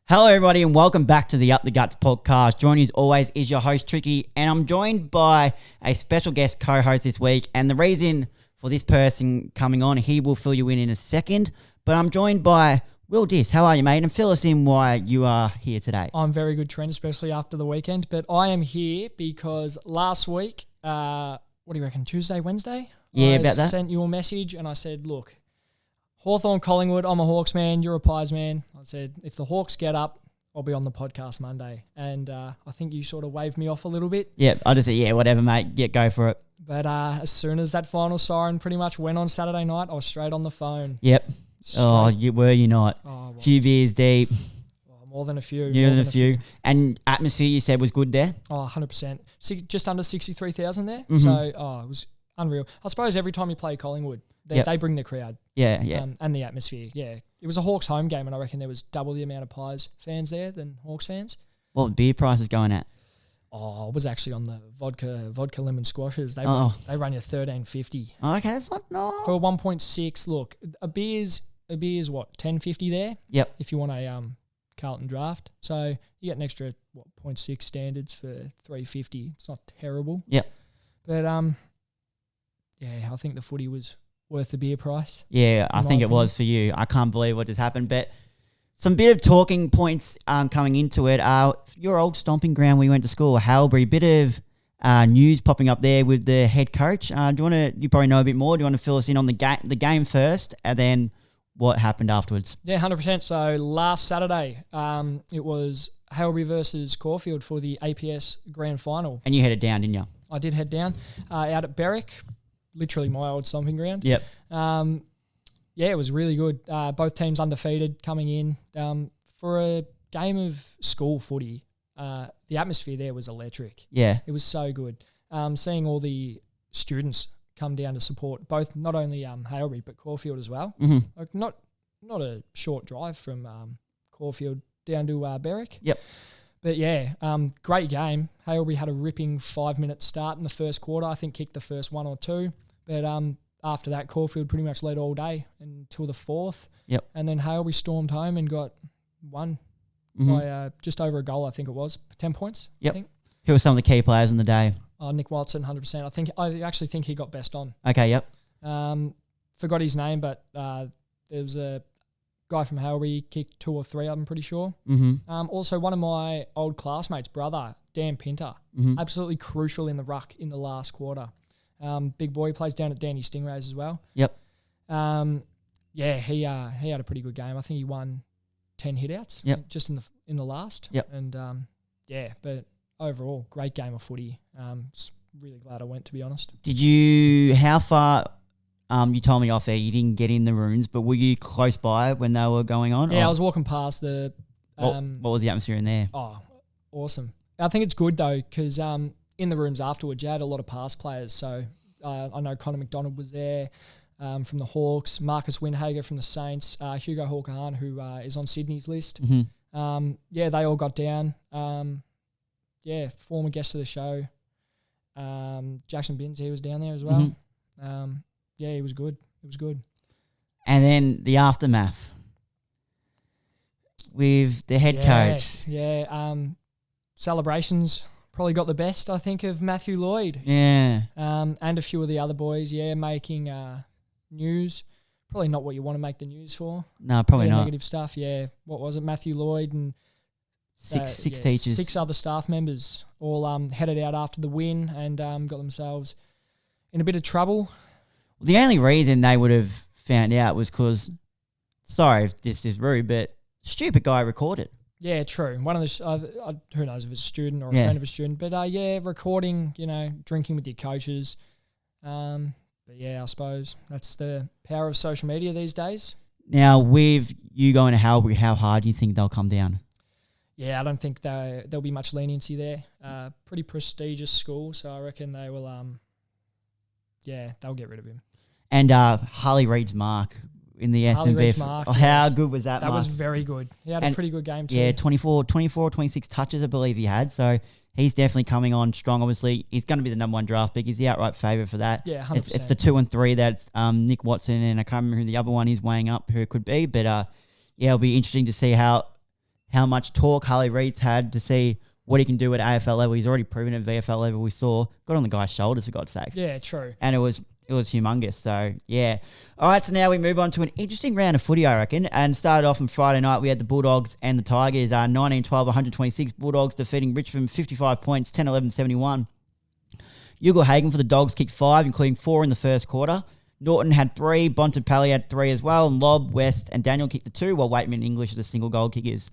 Hello, everybody, and welcome back to the Up the Guts podcast. Joining as always is your host, Tricky, and I'm joined by a special guest co-host this week. And the reason for this person coming on, he will fill you in a second. But I'm joined by Will Diss. How are you, mate? And fill us in why you are here today. I'm very good, Trent, especially after the weekend. But I am here because last week, what do you reckon, Tuesday, Wednesday? Yeah, I about that. sent you a message and I said, look, Hawthorn Collingwood, I'm a Hawks man, you're a Pies man. I said, if the Hawks get up, I'll be on the podcast Monday. And I think you sort of waved me off a little bit. Yeah, I just said, yeah, whatever, mate. Yeah, go for it. But as soon as that final siren pretty much went on Saturday night, I was straight on the phone. Yep. Oh, were you not? Oh, well, few beers deep. more than a few. More than a few. And atmosphere, you said, was good there? Oh, 100%. Just under 63,000 there. Mm-hmm. So, it was unreal. I suppose every time you play Collingwood, they bring the crowd. Yeah. And the atmosphere, yeah. It was a Hawks home game, and I reckon there was double the amount of Pies fans there than Hawks fans. What beer price is going at? Oh, I was actually on the vodka lemon squashes. They run you $13.50. Oh, okay, that's not for 1.6. Look, a beer's what, $10.50 there. Yep. If you want a Carlton draft, so you get an extra 0.6 standards for $3.50. It's not terrible. Yep. But yeah, I think the footy was worth the beer price. Yeah, I think it was for you. I can't believe what just happened. But some bit of talking points coming into it. Your old stomping ground where you went to school, Haileybury, bit of news popping up there with the head coach. You probably know a bit more. Do you want to fill us in on the game first and then what happened afterwards? Yeah, 100%. So last Saturday, it was Haileybury versus Caulfield for the APS Grand Final. And you headed down, didn't you? I did head down out at Berwick. Literally my old stomping ground. Yep. Yeah, it was really good. Both teams undefeated coming in. For a game of school footy, the atmosphere there was electric. Yeah. It was so good. Seeing all the students come down to support both, not only Haileybury, but Caulfield as well. Mm-hmm. Like not a short drive from Caulfield down to Berwick. Yep. But yeah, great game. Haileybury had a ripping 5-minute start in the first quarter. I think kicked the first one or two. But after that, Caulfield pretty much led all day until the fourth. Yep. And then Haileybury stormed home and got won by just over a goal, I think it was. 10 points, yep. I think. Who were some of the key players in the day? Nick Watson, 100%. I actually think he got best on. Okay, yep. Forgot his name, but there was a guy from Haileybury, kicked 2 or 3, I'm pretty sure. Mm-hmm. Also, one of my old classmates' brother, Dan Pinter, absolutely crucial in the ruck in the last quarter. Big boy, plays down at Danny Stingrays as well. Yep. Yeah, he had a pretty good game. I think he won 10 hitouts. Yep. Just in the last. Yep. And yeah, but overall, great game of footy. Just really glad I went, to be honest. How far? You told me off there you didn't get in the rooms, but were you close by when they were going on? Yeah, I was walking past the. What was the atmosphere in there? Oh, awesome! I think it's good though because in the rooms afterwards, you had a lot of past players. So I know Connor McDonald was there from the Hawks, Marcus Windhager from the Saints, Hugo Hawkahan, who is on Sydney's list. Mm-hmm. Yeah, they all got down. Yeah, former guest of the show, Jackson Binns, he was down there as well. Mm-hmm. Yeah, it was good. It was good. And then the aftermath with the head coach. Yeah, celebrations probably got the best, I think, of Matthew Lloyd. Yeah. And a few of the other boys, making news. Probably not what you want to make the news for. No, probably not. Negative stuff, yeah. What was it? Matthew Lloyd and six teachers. 6 other staff members all headed out after the win and got themselves in a bit of trouble. The only reason they would have found out was because, sorry if this is rude, but stupid guy recorded. Yeah, true. One of the who knows if it's a student or a friend of a student, but recording, drinking with your coaches. But yeah, I suppose that's the power of social media these days. Now, with you going to Haileybury, how hard do you think they'll come down? Yeah, I don't think there'll be much leniency there. Pretty prestigious school, so I reckon they will. They'll get rid of him. And Harley Reid's mark in the SMV. How good was that? That mark? Was very good. He had a pretty good game too. Yeah, 24 or 26 touches, I believe he had. So he's definitely coming on strong. Obviously, he's going to be the number 1 draft pick. He's the outright favourite for that. Yeah, 100%. It's the 2 and 3 that's Nick Watson, and I can't remember who the other one is weighing up who it could be. But it'll be interesting to see how how much talk Harley Reid's had to see what he can do at AFL level. He's already proven at VFL level. We saw, got on the guy's shoulders, for God's sake. Yeah, true. And it was humongous. So, yeah. All right, so now we move on to an interesting round of footy, I reckon. And started off on Friday night. We had the Bulldogs and the Tigers, 19-12, 126. Bulldogs defeating Richmond 55 points, 10-11, 71. Ugle-Hagan for the Dogs kicked 5, including 4 in the first quarter. Norton had 3, Bontempelli had 3 as well, and Lobb, West, and Daniel kicked the 2, while Waitman and English are the single goal kickers.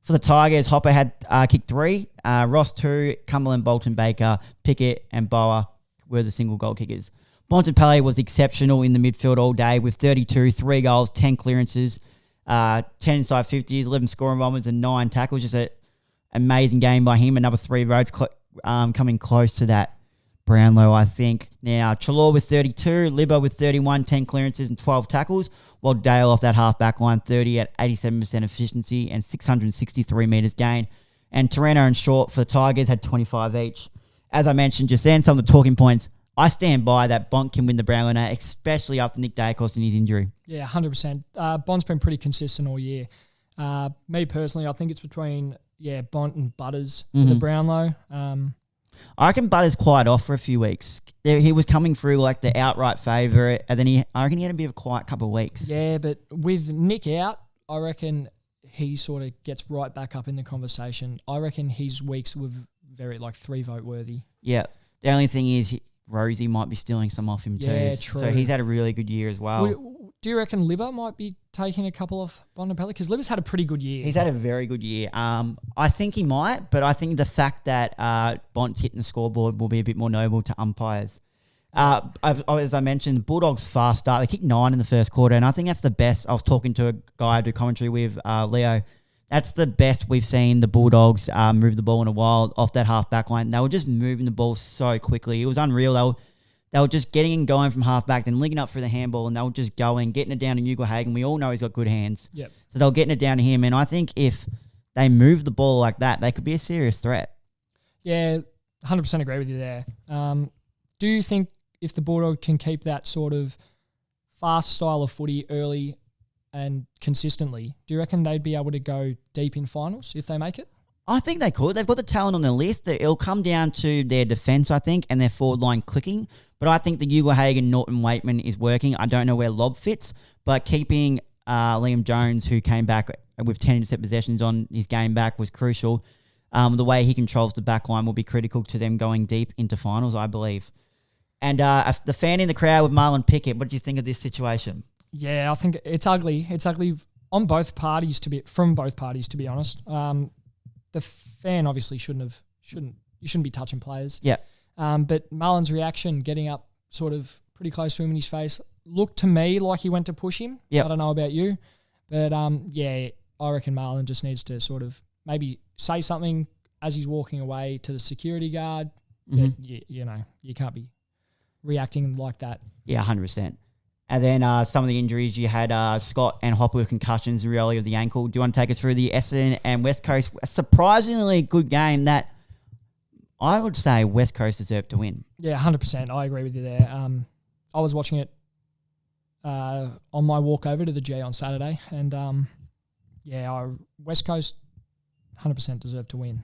For the Tigers, Hopper had kicked 3, Ross 2, Cumberland, Bolton, Baker, Pickett, and Boa were the single goal kickers. Bontempelli was exceptional in the midfield all day with 32, 3 goals, 10 clearances, 10 inside 50s, 11 scoring moments, and 9 tackles. Just an amazing game by him. Another 3 roads coming close to that Brownlow, I think. Now, Chalor with 32, Libba with 31, 10 clearances and 12 tackles, while Dale off that half-back line, 30 at 87% efficiency and 663 metres gained. And Torreno and Short for the Tigers had 25 each. As I mentioned just then, some of the talking points, I stand by that Bont can win the Brownlow now, especially after Nick Daicos and his injury. Yeah, 100%. Bont's been pretty consistent all year. Me personally, I think it's between Bont and Butters for the Brownlow. I reckon Butters quiet off for a few weeks. He was coming through like the outright favourite, and then I reckon he had a bit of a quiet couple of weeks. Yeah, but with Nick out, I reckon he sort of gets right back up in the conversation. I reckon his weeks were very 3 vote worthy. Yeah. The only thing is Rosie might be stealing some off him too. Yeah, true. So he's had a really good year as well. Do you reckon Libba might be taking a couple off Bontempelli? Because Libba's had a pretty good year. He's had a very good year. I think he might, but I think the fact that Bont's hitting the scoreboard will be a bit more noble to umpires. As I mentioned, Bulldogs fast start. They kicked 9 in the first quarter, and I think that's the best. I was talking to a guy I do commentary with, Leo. That's the best we've seen the Bulldogs move the ball in a while off that half-back line. They were just moving the ball so quickly. It was unreal. They were just getting and going from half-back, then linking up for the handball, and they were just going, getting it down to Ugle-Hagan. We all know he's got good hands. Yep. So they were getting it down to him, and I think if they move the ball like that, they could be a serious threat. Yeah, 100% agree with you there. Do you think if the Bulldogs can keep that sort of fast style of footy early and consistently, do you reckon they'd be able to go deep in finals if they make it? I think they could. They've got the talent on their list. It'll come down to their defence, I think, and their forward line clicking. But I think the Ugle-Hagan, Norton, Waitman is working. I don't know where Lobb fits, but keeping Liam Jones, who came back with 10 intercept possessions on his game back, was crucial. The way he controls the back line will be critical to them going deep into finals, I believe. And the fan in the crowd with Marlon Pickett, what do you think of this situation? Yeah, I think it's ugly. It's ugly on both parties from both parties, to be honest. The fan obviously you shouldn't be touching players. Yeah. But Marlon's reaction, getting up sort of pretty close to him in his face, looked to me like he went to push him. Yep. I don't know about you. But I reckon Marlon just needs to sort of maybe say something as he's walking away to the security guard. That, you can't be reacting like that. Yeah, 100%. And then some of the injuries, you had Scott and Hopper with concussions really of the ankle. Do you want to take us through the Essendon and West Coast? A surprisingly good game that I would say West Coast deserved to win. Yeah, 100%. I agree with you there. I was watching it on my walk over to the G on Saturday, and West Coast 100% deserved to win.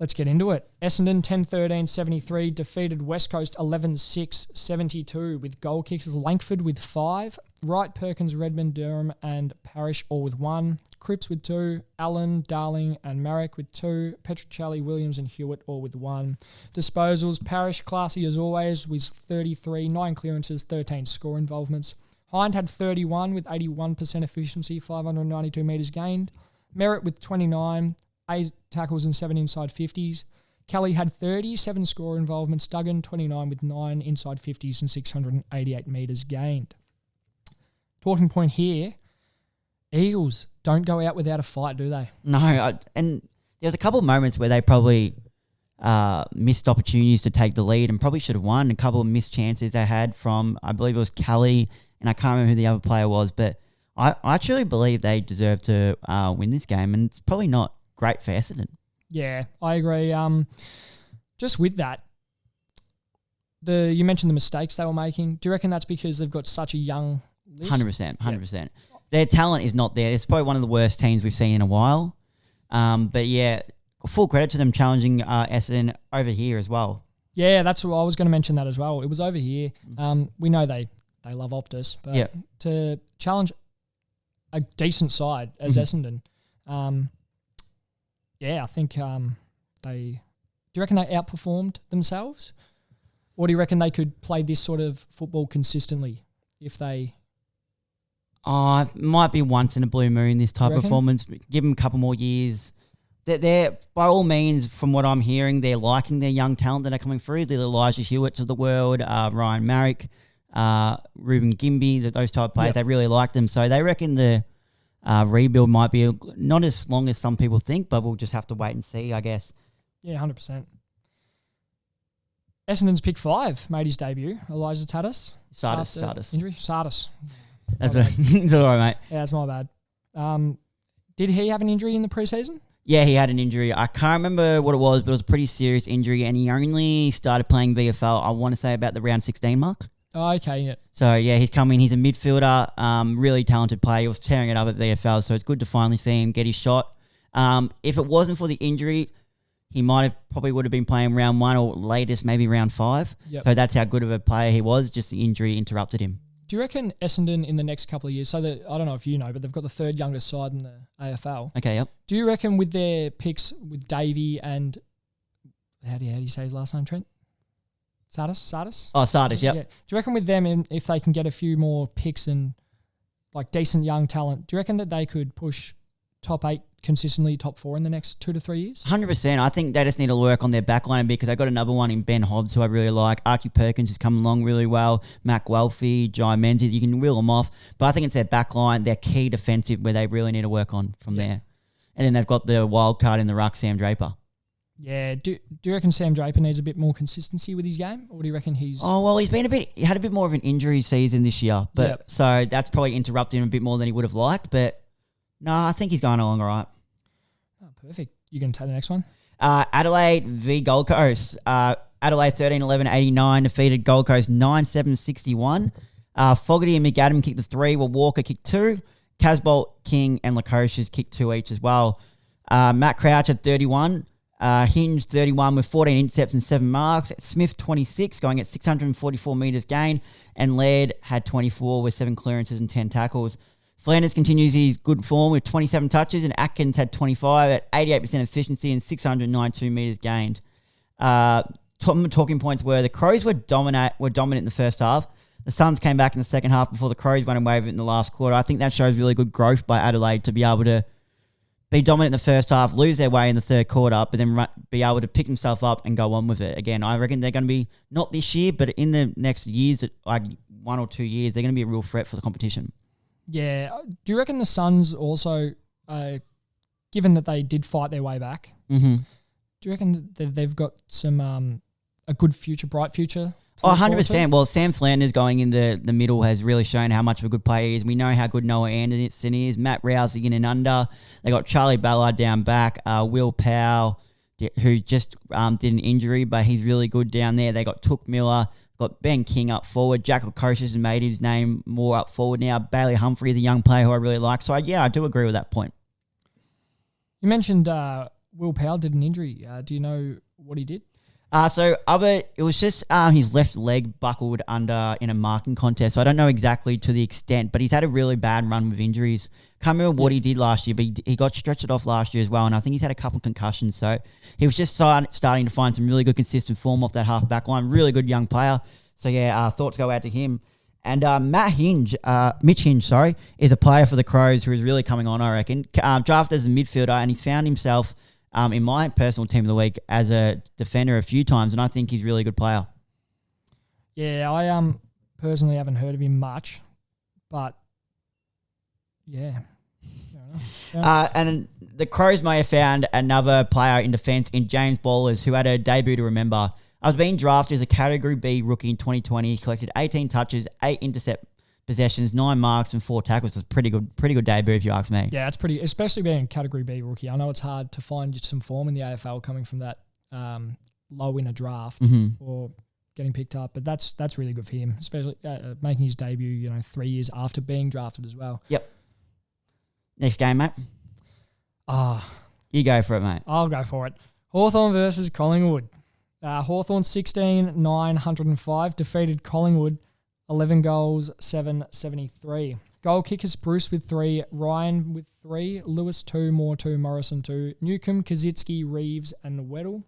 Let's get into it. Essendon 10-13-73 defeated West Coast 11-6-72 with goal kicks. Langford with 5, Wright, Perkins, Redmond, Durham and Parrish all with 1, Cripps with 2, Allen, Darling and Marek with 2, Petruccelli, Williams and Hewitt all with 1. Disposals, Parrish classy as always with 33, 9 clearances, 13 score involvements. Hind had 31 with 81% efficiency, 592 metres gained. Merritt with 29, 8 tackles and 7 inside 50s. Kelly had 30, 7 score involvements. Duggan, 29 with 9 inside 50s and 688 metres gained. Talking point here, Eagles don't go out without a fight, do they? No, and there's a couple of moments where they probably missed opportunities to take the lead and probably should have won. A couple of missed chances they had from, I believe it was Kelly, and I can't remember who the other player was, but I truly believe they deserve to win this game, and it's probably not great for Essendon. Yeah, I agree. Just with that, you mentioned the mistakes they were making. Do you reckon that's because they've got such a young list? 100%. their talent is not there. It's probably one of the worst teams we've seen in a while. But yeah, full credit to them challenging Essendon over here as well. Yeah, that's what I was going to mention that as well. It was over here. We know they love Optus, but to challenge a decent side as Essendon, I think they. Do you reckon they outperformed themselves, or do you reckon they could play this sort of football consistently if they? It might be once in a blue moon, this type of performance. Give them a couple more years. They're by all means, from what I'm hearing, they're liking their young talent that are coming through. The Elijah Hewitts of the world, Ryan Marrick, Ruben Gimby, those type of players. They really like them. So they reckon the rebuild might be not as long as some people think, but we'll just have to wait and see, I guess. Yeah, 100%. Essendon's pick 5 made his debut. Elijah Tatis. Sardis. Injury? Sardis. That's all right, mate. Yeah, that's my bad. Did he have an injury in the preseason? Yeah, he had an injury. I can't remember what it was, but it was a pretty serious injury, and he only started playing VFL, I want to say, about the round 16 mark. Oh, okay, yeah. So, yeah, he's coming. He's a midfielder, really talented player. He was tearing it up at VFL, so it's good to finally see him get his shot. If it wasn't for the injury, he probably would have been playing round 1 or latest maybe round 5. Yep. So that's how good of a player he was. Just the injury interrupted him. Do you reckon Essendon in the next couple of years, so I don't know if you know, but they've got the 3rd youngest side in the AFL. Okay, yep. Do you reckon with their picks with Davey and, how do you say his last name, Trent? Sardis? Oh, Sardis, yep. Yeah. Do you reckon with them, if they can get a few more picks and like decent young talent, do you reckon that they could push top 8 consistently, top 4 in the next 2 to 3 years? 100%. I think they just need to work on their backline because they got another one in Ben Hobbs who I really like. Archie Perkins has come along really well. Mac Welfie, Jai Menzies, you can reel them off. But I think it's their backline, their key defensive where they really need to work on from there. And then they've got the wild card in the ruck, Sam Draper. Yeah. Do you reckon Sam Draper needs a bit more consistency with his game? Or do you reckon he's... Oh, well, he had a bit more of an injury season this year. But so that's probably interrupted him a bit more than he would have liked. But no, I think he's going along all right. Oh, perfect. You going to take the next one? Adelaide v Gold Coast. Adelaide 13-11-89 defeated Gold Coast 9-7-61. Fogarty and McAdam kicked the 3, while Walker kicked 2. Casbolt, King and Lukosius kicked 2 each as well. Matt Crouch at 31. Hinge 31 with 14 intercepts and 7 marks. Smith 26 going at 644 metres gained. And Laird had 24 with 7 clearances and 10 tackles. Flanders continues his good form with 27 touches, and Atkins had 25 at 88% efficiency and 692 metres gained. Talking points were the Crows were dominant in the first half. The Suns came back in the second half before the Crows went away with it in the last quarter. I think that shows really good growth by Adelaide to be able to be dominant in the first half, lose their way in the third quarter, but then be able to pick themselves up and go on with it. Again, I reckon they're going to be, not this year, but in the next years, like 1 or 2 years, they're going to be a real threat for the competition. Yeah. Do you reckon the Suns also, given that they did fight their way back, do you reckon that they've got some a good future, bright future? Oh, 100%. Well, Sam Flanders going in the middle has really shown how much of a good player he is. We know how good Noah Anderson is. Matt Rouse in and under. They got Charlie Ballard down back. Will Powell, who just did an injury, but he's really good down there. They got Took Miller. Got Ben King up forward. Jack Lukosius has made his name more up forward now. Bailey Humphrey is a young player who I really like. So, I do agree with that point. You mentioned Will Powell did an injury. Do you know what he did? It was just his left leg buckled under in a marking contest. So I don't know exactly to the extent, but he's had a really bad run with injuries. Can't remember what he did last year, but he got stretched off last year as well, and I think he's had a couple concussions. So he was just starting to find some really good consistent form off that half back line. Really good young player. So thoughts go out to him. And Mitch Hinge, is a player for the Crows who is really coming on, I reckon. Drafted as a midfielder, and he's found himself in my personal team of the week as a defender a few times, and I think he's a really good player. Yeah, I personally haven't heard of him much, but yeah. And the Crows may have found another player in defence in James Bowlers, who had a debut to remember. I was being drafted as a Category B rookie in 2020. He collected 18 touches, 8 intercept possessions, 9 marks and 4 tackles. It's a pretty good debut if you ask me. Yeah, it's pretty, especially being a Category B rookie. I know it's hard to find some form in the AFL coming from that low in a draft or getting picked up, but that's really good for him, especially making his debut 3 years after being drafted as well. Yep. Next game, mate. You go for it, mate. I'll go for it. Hawthorn versus Collingwood. Hawthorn 16,905 defeated Collingwood 11 goals, 773. Goal kickers Bruce with 3, Ryan with 3, Lewis 2, Moore 2, Morrison 2, Newcomb, Kazitsky, Reeves and Weddle.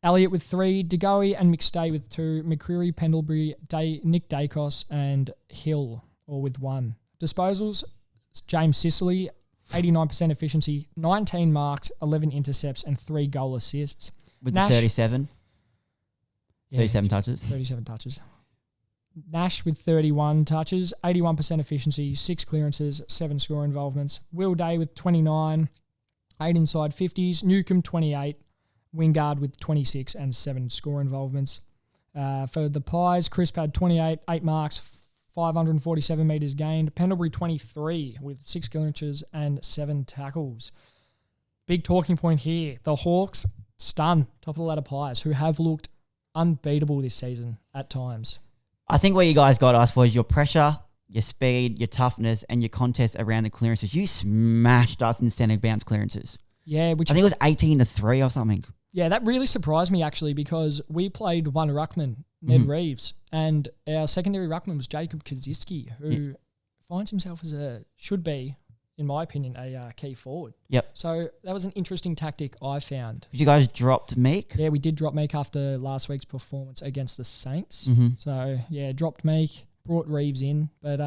Elliott with 3, DeGoey and McStay with 2, McCreary, Pendlebury, Nick Daicos and Hill all with 1. Disposals, James Sicily, 89% efficiency, 19 marks, 11 intercepts and 3 goal assists. With Nash, the 37? 37 touches. 37 touches. Nash with 31 touches, 81% efficiency, 6 clearances, 7 score involvements. Will Day with 29, 8 inside 50s. Newcomb 28, Wingard with 26 and 7 score involvements. For the Pies, Crisp had 28, 8 marks, 547 metres gained. Pendlebury 23 with 6 clearances and 7 tackles. Big talking point here. The Hawks stun top of the ladder Pies, who have looked unbeatable this season at times. I think what you guys got us was your pressure, your speed, your toughness, and your contest around the clearances. You smashed us in centre bounce clearances. Yeah, I think it was 18-3 or something. Yeah, that really surprised me actually, because we played one ruckman, Ned Reeves, and our secondary ruckman was Jacob Kaczynski, who finds himself as should be, in my opinion, a key forward. Yep. So that was an interesting tactic I found. You guys dropped Meek? Yeah, we did drop Meek after last week's performance against the Saints. Mm-hmm. So, yeah, dropped Meek, brought Reeves in, but,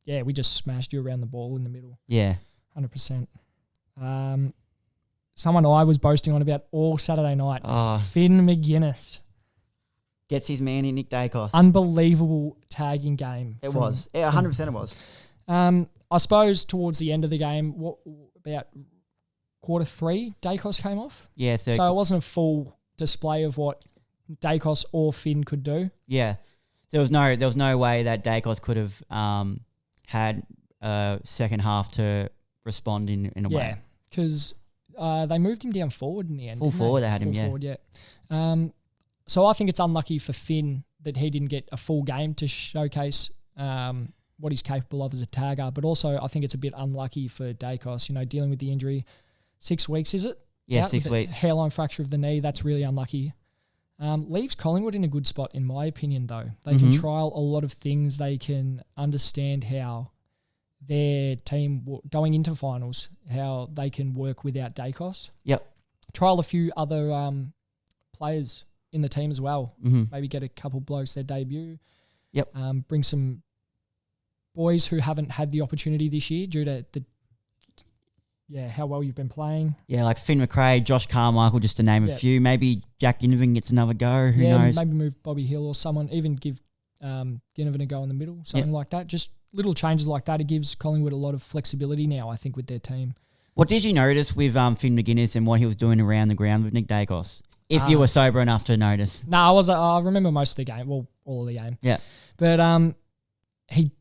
yeah, we just smashed you around the ball in the middle. Yeah. 100%. Someone I was boasting on about all Saturday night, Finn Maginness. Gets his man in Nick Daicos. Unbelievable tagging game. It was. Yeah, 100% it was. I suppose towards the end of the game, about quarter 3, Daicos came off. Yeah. So it wasn't a full display of what Daicos or Finn could do. Yeah. There was no way that Daicos could have had a second half to respond in a way. Yeah, because they moved him down forward in the end. Full forward, they had him, Full yeah. forward, yeah. So I think it's unlucky for Finn that he didn't get a full game to showcase what he's capable of as a tagger, but also I think it's a bit unlucky for Daicos, dealing with the injury. 6 weeks, is it? Yeah, 6 weeks. Hairline fracture of the knee, that's really unlucky. Leaves Collingwood in a good spot, in my opinion, though. They can trial a lot of things. They can understand how their team, going into finals, how they can work without Daicos. Yep. Trial a few other players in the team as well. Mm-hmm. Maybe get a couple blokes their debut. Yep. Bring some boys who haven't had the opportunity this year due to how well you've been playing. Yeah, like Finn McRae, Josh Carmichael, just to name a few. Maybe Jack Ginnivan gets another go. Who knows? Maybe move Bobby Hill or someone. Even give Ginnivan a go in the middle, something like that. Just little changes like that. It gives Collingwood a lot of flexibility now, I think, with their team. What did you notice with Finn Maginness and what he was doing around the ground with Nick Daicos? If you were sober enough to notice. No, I remember most of the game. Well, all of the game. Yeah. But he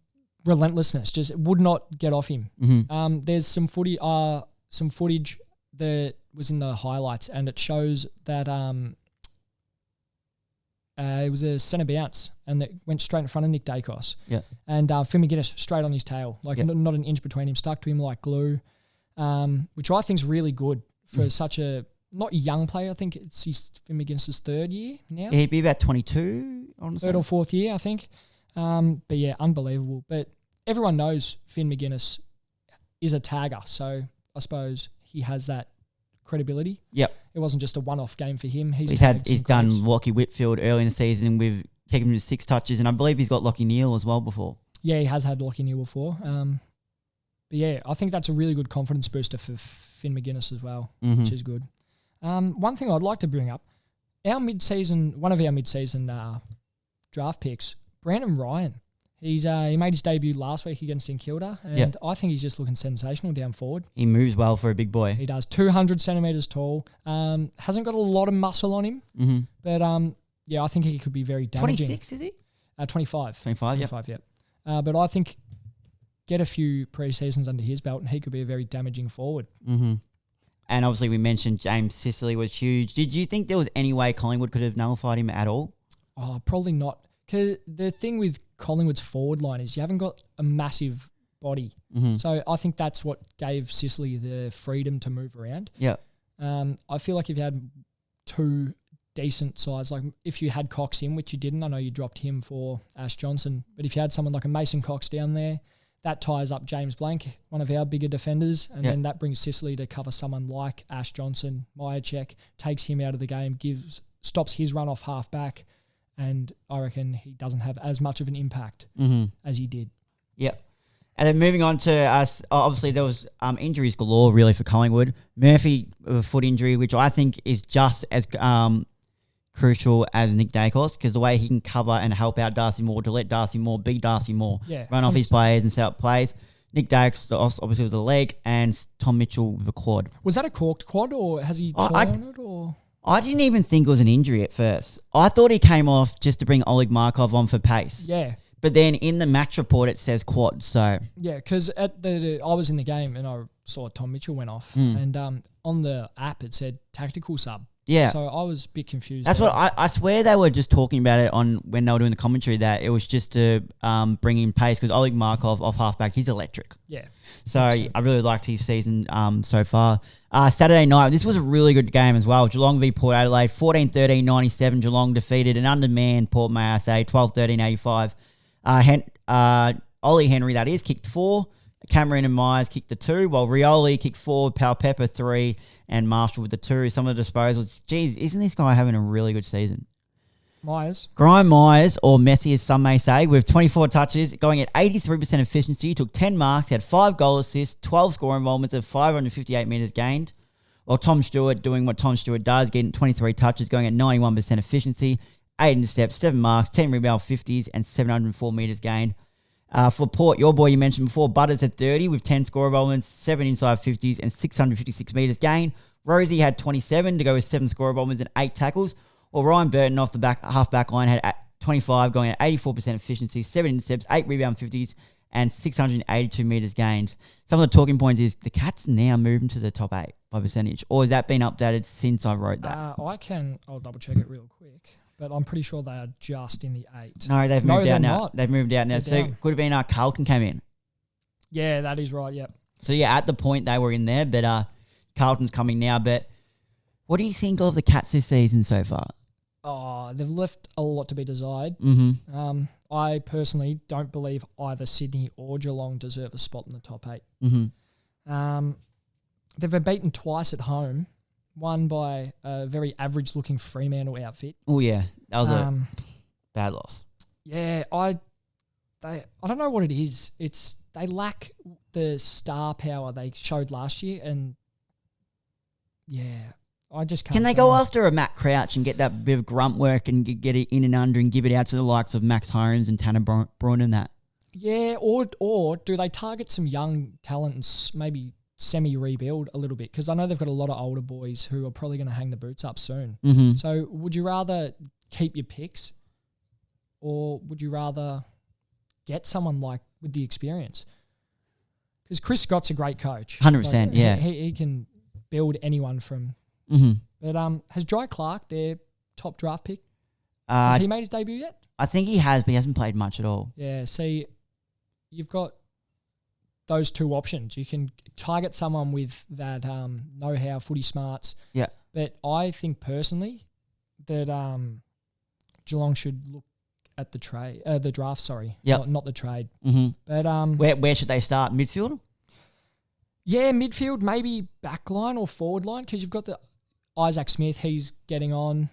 relentlessness just would not get off him. Mm-hmm. There's some footage that was in the highlights, and it shows that it was a centre bounce, and that went straight in front of Nick Daicos. Yeah. And Finn Maginness straight on his tail, not an inch between him, stuck to him like glue, which I think is really good for such a not young player. I think it's Finn Maginness' 3rd year now. Yeah, he'd be about 22, honestly. 3rd or 4th year, I think. But yeah, unbelievable. But everyone knows Finn Maginness is a tagger, so I suppose he has that credibility. Yep. It wasn't just a one-off game for him. He's done Lockie Whitfield early in the season with taking him to 6 touches, and I believe he's got Lockie Neal as well before. Yeah, he has had Lockie Neal before. But yeah, I think that's a really good confidence booster for Finn Maginness as well, which is good. One thing I'd like to bring up, one of our mid-season draft picks, Brandon Ryan. He made his debut last week against St Kilda, and I think he's just looking sensational down forward. He moves well for a big boy. He does. 200 centimetres tall. Hasn't got a lot of muscle on him, but I think he could be very damaging. 26, is he? 25. 25, yeah. But I think get a few pre-seasons under his belt, and he could be a very damaging forward. Mm-hmm. And obviously we mentioned James Sicily was huge. Did you think there was any way Collingwood could have nullified him at all? Oh, probably not. Because the thing with Collingwood's forward line is you haven't got a massive body. Mm-hmm. So I think that's what gave Sicily the freedom to move around. Yeah. I feel like if you had two decent sides, like if you had Cox in, which you didn't, I know you dropped him for Ash Johnson, but if you had someone like a Mason Cox down there, that ties up James Blank, one of our bigger defenders, and then that brings Sicily to cover someone like Ash Johnson. Myercheck takes him out of the game, stops his run off half back, and I reckon he doesn't have as much of an impact as he did. Yep. And then moving on to us, obviously there was injuries galore really for Collingwood. Murphy with a foot injury, which I think is just as crucial as Nick Daicos, because the way he can cover and help out Darcy Moore to let Darcy Moore be Darcy Moore, run off his players and set up plays. Nick Daicos obviously with the leg, and Tom Mitchell with a quad. Was that a corked quad, or has he torn it? Or I didn't even think it was an injury at first. I thought he came off just to bring Oleg Markov on for pace. Yeah. But then in the match report it says quad, so... Yeah, because I was in the game and I saw Tom Mitchell went off, and on the app it said tactical sub. Yeah. So I was a bit confused. That's what I swear they were just talking about it on when they were doing the commentary, that it was just to bring in pace, because Oleg Markov off halfback, he's electric. Yeah. So I really liked his season so far. Saturday night, this was a really good game as well. Geelong v Port Adelaide, 14-13-97. Geelong defeated an undermanned Port, may I say, 12-13-85. Ollie Henry, that is, kicked 4. Cameron and Myers kicked the 2, while Rioli kicked 4, Palpepper 3, and Marshall with the 2. Some of the disposals. Jeez, isn't this guy having a really good season? Grime Myers, or Messi as some may say, with 24 touches, going at 83% efficiency, took 10 marks, he had 5 goal assists, 12 score involvements, and 558 metres gained. While Tom Stewart doing what Tom Stewart does, getting 23 touches, going at 91% efficiency, 8 intercepts, 7 marks, 10 rebound 50s, and 704 metres gained. For Port, your boy you mentioned before, Butters at 30 with 10 score involvements, 7 inside 50s, and 656 metres gained. Rosie had 27 to go with 7 score involvements and 8 tackles. While Ryan Burton off the half-back line had 25, going at 84% efficiency, 7 intercepts, 8 rebound 50s, and 682 metres gained. Some of the talking points is the Cats now moving to the top 8 by percentage, or has that been updated since I wrote that? I'll double-check it real quick. But I'm pretty sure they are just in the 8. No, they've moved out now. Not. They've moved out now. They're So down. it could have been Carlton came in. Yeah, that is right, yep. So yeah, at the point they were in there, but Carlton's coming now. But what do you think of the Cats this season so far? Oh, they've left a lot to be desired. Mm-hmm. I personally don't believe either Sydney or Geelong deserve a spot in the top 8. Mm-hmm. They've been beaten twice at home, one by a very average-looking Fremantle outfit. Oh yeah, that was a bad loss. Yeah, I don't know what it is. They lack the star power they showed last year, and yeah, I just can't. Can they go after a Matt Crouch and get that bit of grunt work and get it in and under and give it out to the likes of Max Holmes and Tanner Braun and that? Yeah, or do they target some young talent and maybe semi-rebuild a little bit? Because I know they've got a lot of older boys who are probably going to hang the boots up soon. Mm-hmm. So would you rather keep your picks, or would you rather get someone like with the experience? Because Chris Scott's a great coach. 100%, yeah. He can build anyone from... Mm-hmm. But has Jai Clark, their top draft pick, has he made his debut yet? I think he has, but he hasn't played much at all. Yeah, see, you've got those two options. You can target someone with that know-how, footy smarts. Yeah. But I think personally that Geelong should look at the draft, sorry. Yep. Not the trade. Mm-hmm. But where should they start? Midfield? Yeah, midfield, maybe back line or forward line, because you've got the Isaac Smith, he's getting on,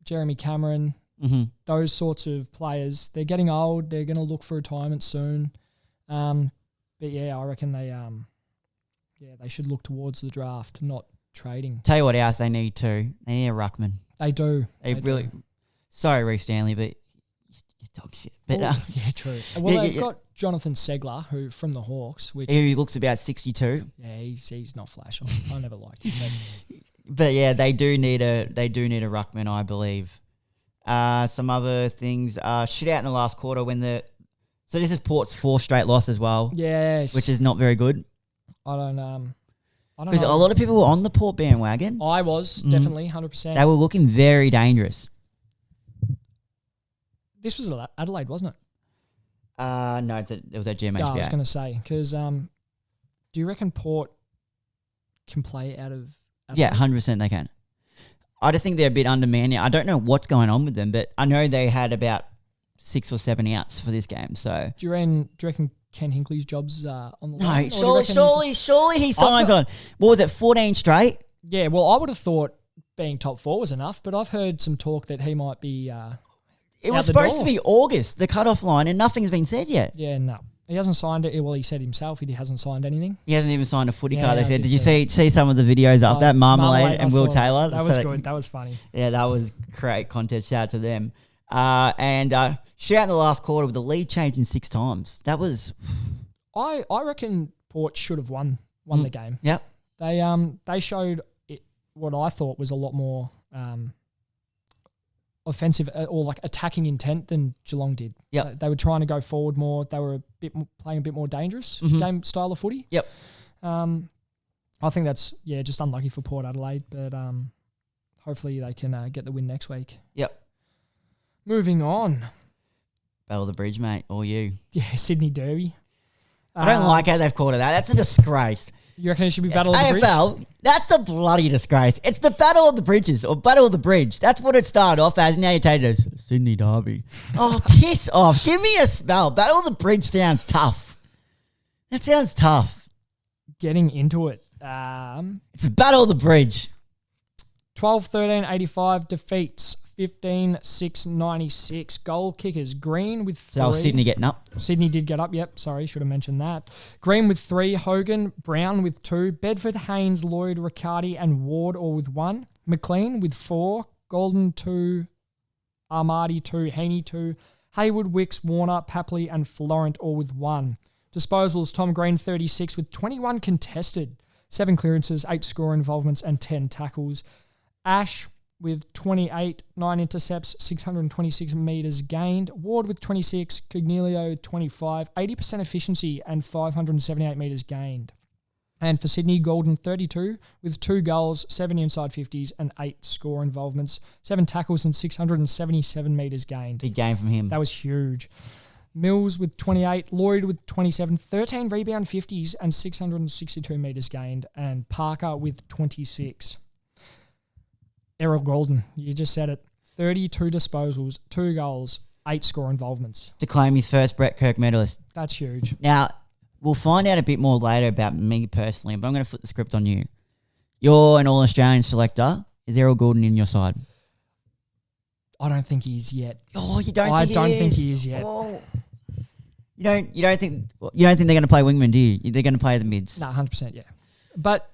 Jeremy Cameron, those sorts of players. They're getting old. They're going to look for retirement soon. But yeah, I reckon they should look towards the draft, not trading. Tell you what else they need too. They need a ruckman. They do. They really. Sorry, Reece Stanley, but you dog shit. But yeah, true. Well, they've got Jonathan Segler, who from the Hawks, which he looks about 62. Yeah, he's not flash on. I never liked him. But yeah, they do need a ruckman, I believe. Some other things. Shit out in the last quarter so this is Port's 4th straight loss as well. Yes, which is not very good. I don't know. Because a lot of people were on the Port bandwagon. I was definitely 100%. They were looking very dangerous. This was Adelaide, wasn't it? No, it was at GMHBA. I was going to say, because do you reckon Port can play out of Adelaide? Yeah, 100% they can. I just think they're a bit undermanned. I don't know what's going on with them, but I know they had about 6 or 7 outs for this game. So do you reckon Ken Hinkley's job's on the line? No, surely he signs on. What was it, 14 straight? Yeah, well, I would have thought being top 4 was enough, but I've heard some talk that he might be It was supposed to be August, the cutoff line, and nothing's been said yet. Yeah, no. He hasn't signed it. Well, he said himself he hasn't signed anything. He hasn't even signed a footy card. They said, did you see some of the videos of that? Marmalade and Will Taylor? That was good. That was funny. Yeah, that was great content. Shout out to them. And shout out in the last quarter with the lead changing 6 times. That was... I reckon Port should have won the game. Yep. They showed what I thought was a lot more offensive or like attacking intent than Geelong did. Yep. They were trying to go forward more. They were playing a bit more dangerous game style of footy. Yep. I think that's just unlucky for Port Adelaide, but hopefully they can get the win next week. Yep. Moving on. Battle of the Bridge, mate. Or you. Yeah, Sydney Derby. I don't like how they've called it that. That's a disgrace. You reckon it should be Battle of the Bridge? AFL, that's a bloody disgrace. It's the Battle of the Bridges or Battle of the Bridge. That's what it started off as. Now you take it as Sydney Derby. Oh, piss off. Give me a spell. Battle of the Bridge sounds tough. That sounds tough. Getting into it. It's Battle of the Bridge. 12-13-85 defeats 15-6-96. Goal kickers. Green with 3. So that was Sydney getting up. Sydney did get up, yep. Sorry, should have mentioned that. Green with 3. Hogan, Brown with 2. Bedford, Haynes, Lloyd, Riccardi and Ward all with 1. McLean with 4. Golden 2. Armadi 2. Heaney 2. Hayward, Wicks, Warner, Papley and Florent all with 1. Disposals, Tom Green 36 with 21 contested. 7 clearances, 8 score involvements and 10 tackles. Ash with 28, 9 intercepts, 626 metres gained. Ward with 26, Cognilio 25, 80% efficiency and 578 metres gained. And for Sydney, Golden 32 with 2 goals, 7 inside 50s and 8 score involvements, 7 tackles and 677 metres gained. Big game from him. That was huge. Mills with 28, Lloyd with 27, 13 rebound 50s and 662 metres gained. And Parker with 26. Errol Golden, you just said it, 32 disposals, 2 goals, 8 score involvements. To claim his first Brett Kirk medalist. That's huge. Now, we'll find out a bit more later about me personally, but I'm going to flip the script on you. You're an All-Australian selector. Is Errol Golden in your side? I don't think he is yet. Oh, you don't I think don't he is? think he is yet. Oh. You don't think they're going to play wingman, do you? They're going to play the mids. No, 100%, yeah. But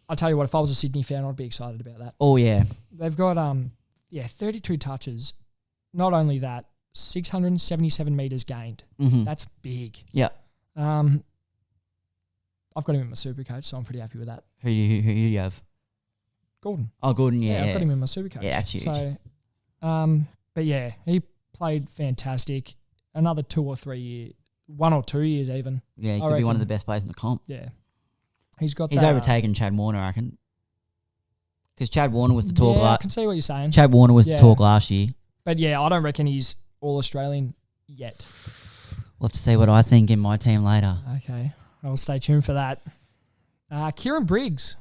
I'll tell you what, if I was a Sydney fan, I'd be excited about that. Oh, yeah. They've got 32 touches. Not only that, 677 metres gained. Mm-hmm. That's big. Yeah. I've got him in my super coach, so I'm pretty happy with that. Who you have? Gordon. Oh, Gordon, yeah. I've got him in my super coach. Yeah, that's huge. So, but yeah, he played fantastic. Another 2 or 3 years, 1 or 2 years even. Yeah, he could be one of the best players in the comp. Yeah. He's overtaken Chad Warner, I reckon. Because Chad Warner was the talk I can see what you're saying. Chad Warner was the talk last year. But yeah, I don't reckon he's All-Australian yet. We'll have to see what I think in my team later. Okay. I'll stay tuned for that. Kieran Briggs.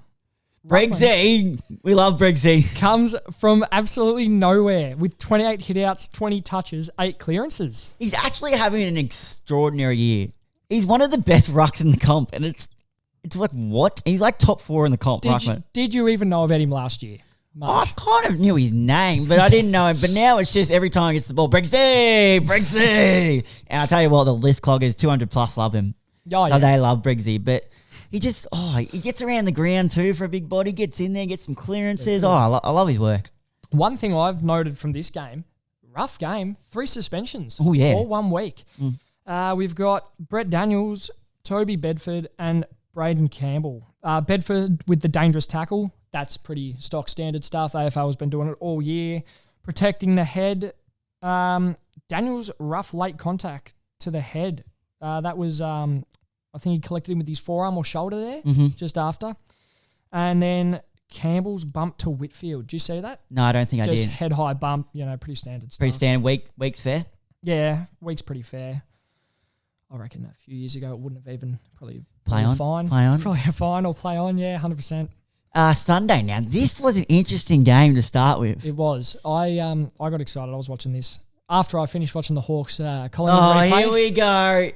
Briggsy. We love Briggsy. Comes from absolutely nowhere with 28 hitouts, 20 touches, 8 clearances. He's actually having an extraordinary year. He's one of the best rucks in the comp, and it's like, what? He's like top 4 in the comp. Did you even know about him last year? I kind of knew his name, but I didn't know him. But now it's just every time he gets the ball, Briggsy. And I'll tell you what, the list cloggers, 200 plus love him. Oh, yeah. They love Briggsy, but he just, he gets around the ground too for a big body, gets in there, gets some clearances. I love his work. One thing I've noted from this game, rough game, 3 suspensions. Oh, yeah. All 1 week. We've got Brett Daniels, Toby Bedford, and Braden Campbell. Bedford with the dangerous tackle. That's pretty stock standard stuff. AFL has been doing it all year. Protecting the head. Daniels, rough late contact to the head. That was, I think he collected him with his forearm or shoulder there, just after. And then Campbell's bump to Whitfield. Did you see that? No, I don't think I did. Just head high bump, pretty standard stuff. Pretty standard. Week's fair? Yeah, week's pretty fair. I reckon a few years ago it wouldn't have even probably Play on. Probably a fine or play on, yeah, 100%. Sunday. Now, this was an interesting game to start with. It was. I got excited. I was watching this after I finished watching the Hawks Collingwood Oh, replay. here we go.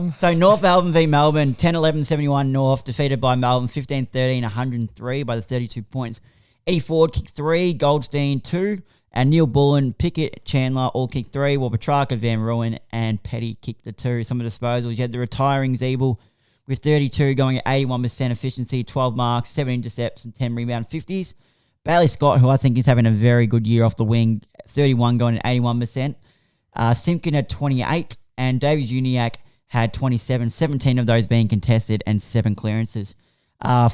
So North Melbourne v Melbourne, 10-11-71 North, defeated by Melbourne, 15-13, 103 by the 32 points. Eddie Ford kicked 3, Goldstein 2, and Neil Bullen, Pickett, Chandler all kicked 3, while Petrarca, Van Rooyen, and Petty kicked the 2. Some of the disposals, you had the retiring Zeeble with 32 going at 81% efficiency, 12 marks, 7 intercepts, and 10 rebound 50s. Bailey Scott, who I think is having a very good year off the wing, 31 going at 81%. Simpkin had 28, and Davies Uniacke had 27, 17 of those being contested, and 7 clearances.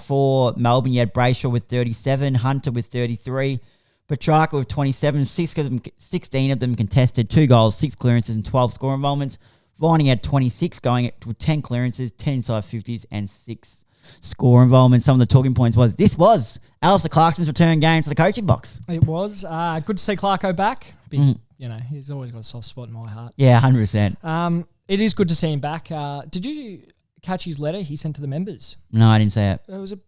For Melbourne, you had Brayshaw with 37, Hunter with 33, Petrarca with 27, 16 of them contested, 2 goals, 6 clearances, and 12 score involvements. Viney had 26 going with 10 clearances, 10 inside 50s, and 6 score involvements. Some of the talking points this was Alistair Clarkson's return game to the coaching box. It was. Good to see Clarko back. You know, he's always got a soft spot in my heart. Yeah, 100%. It is good to see him back. Did you catch his letter he sent to the members? No, I didn't see it. It was a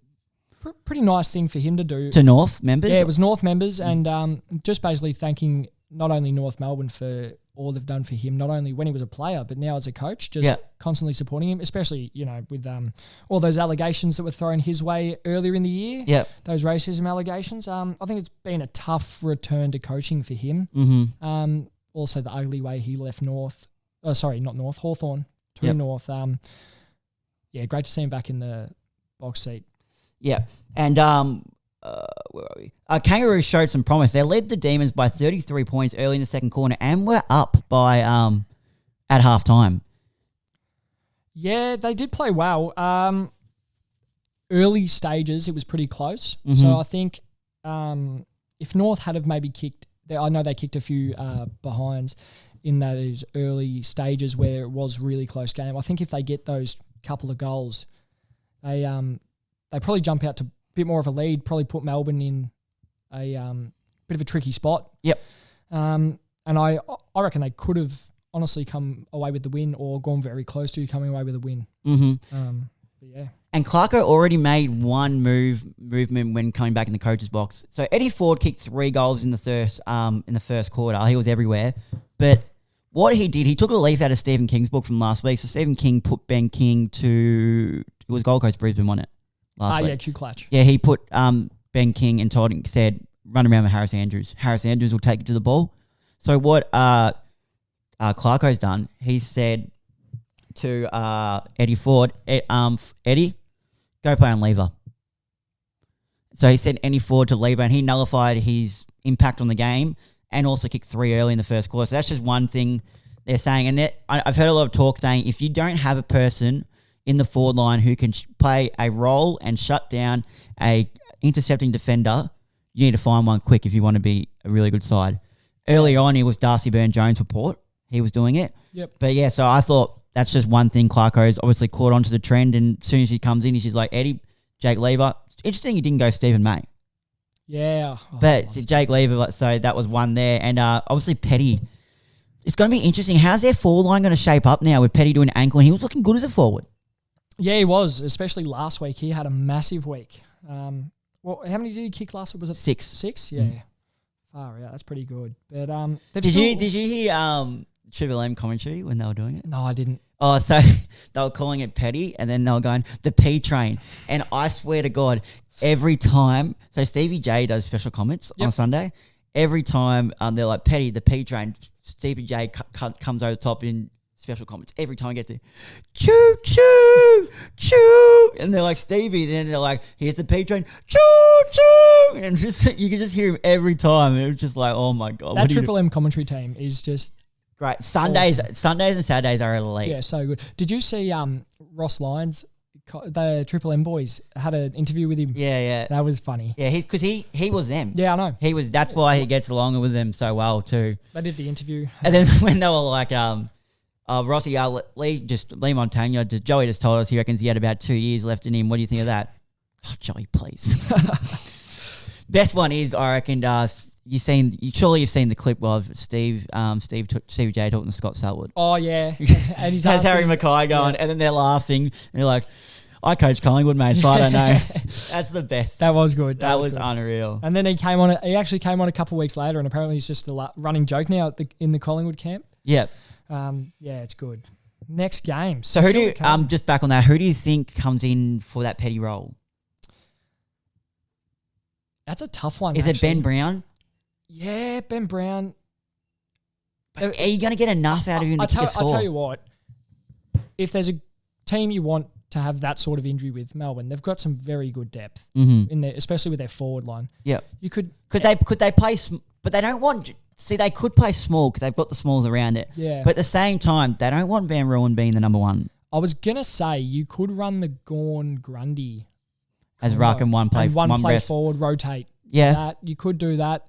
pretty nice thing for him to do. To North members? Yeah, it was North members, and just basically thanking not only North Melbourne for all they've done for him, not only when he was a player, but now as a coach, just constantly supporting him, especially, you know, with all those allegations that were thrown his way earlier in the year. Yeah. Those racism allegations. I think it's been a tough return to coaching for him. Mm-hmm. Also the ugly way he left Hawthorn to North. Yeah, great to see him back in the box seat. Yeah. And where are we? Kangaroos showed some promise. They led the Demons by 33 points early in the second quarter and were up by at halftime. Yeah, they did play well. Early stages, it was pretty close. Mm-hmm. So I think if North had have maybe kicked, I know they kicked a few behinds in those early stages where it was really close game. I think if they get those couple of goals, they probably jump out to bit more of a lead, probably put Melbourne in a bit of a tricky spot. Yep. And I reckon they could have honestly come away with the win or gone very close to coming away with a win. Mm-hmm. But yeah. And Clarko already made one movement when coming back in the coach's box. So Eddie Ford kicked 3 goals in the first quarter. He was everywhere. But what he did, he took a leaf out of Stephen King's book from last week. So Stephen King put Ben King it was Gold Coast Brisbane, wasn't it? Last week. Yeah, Q-Clutch. Yeah, he put Ben King and told him, said, run around with Harris Andrews. Harris Andrews will take you to the ball. So what Clarko's done, he said to Eddie Ford, Eddie, go play on lever. So he sent Eddie Ford to lever, and he nullified his impact on the game and also kicked 3 early in the first quarter. So that's just one thing they're saying. And I've heard a lot of talk saying if you don't have a person in the forward line who can play a role and shut down a intercepting defender, you need to find one quick if you want to be a really good side. Early on, it was Darcy Byrne-Jones for Port. He was doing it. Yep. But yeah, so I thought that's just one thing. Clarko's obviously caught onto the trend, and as soon as he comes in, he's just like, Eddie, Jake Lever. Interesting he didn't go Stephen May. Yeah. But Jake Lever, so that was one there. And obviously Petty. It's going to be interesting. How's their forward line going to shape up now with Petty doing ankle? And he was looking good as a forward. Yeah, he was, especially last week. He had a massive week. How many did he kick last week? Was it 6? 6? Yeah. Far out. That's pretty good. But did you hear Triple M commentary when they were doing it? No, I didn't. Oh, so they were calling it Petty, and then they were going, the P train. And I swear to God, every time, so Stevie J does special comments on Sunday. Every time they're like, Petty, the P train, Stevie J comes over the top in special comments. Every time I get to choo, choo, choo. And they're like, Stevie. And then they're like, here's the P train, choo, choo. And just you can just hear him every time. And it was just like, oh my God. That Triple M commentary team is just great. Sundays and Saturdays are elite. Yeah, so good. Did you see Ross Lyons, the Triple M boys, had an interview with him? Yeah. That was funny. Yeah, because he was them. Yeah, I know. That's why he gets along with them so well too. They did the interview. And then when they were like, Rossi, Lee Montagna, Joey just told us he reckons he had about 2 years left in him. What do you think of that? Oh, Joey, please. Best one is, I reckon, Surely you've seen the clip of Steve J talking to Scott Selwood. Oh yeah, and he's has Harry Mackay going, and then they're laughing, and they're like, "I coach Collingwood, mate, so I don't know." That's the best. That was good. That was unreal. And then he came on. He actually came on a couple of weeks later, and apparently he's just a running joke now in the Collingwood camp. Yep. Yeah, it's good. Next game. So who do you, just back on that? Who do you think comes in for that petty role? That's a tough one. Is it Ben Brown? Yeah, Ben Brown. But are you going to get enough out of him to kick a score? I'll tell you what. If there's a team you want to have that sort of injury with, Melbourne, they've got some very good depth in there, especially with their forward line. Yeah. You could they play, but they don't want. See, they could play small because they've got the smalls around it. Yeah. But at the same time, they don't want Van Rooyen being the number one. I was gonna say you could run the Grundy as ruck and one play forward, rotate. Yeah, you could do that.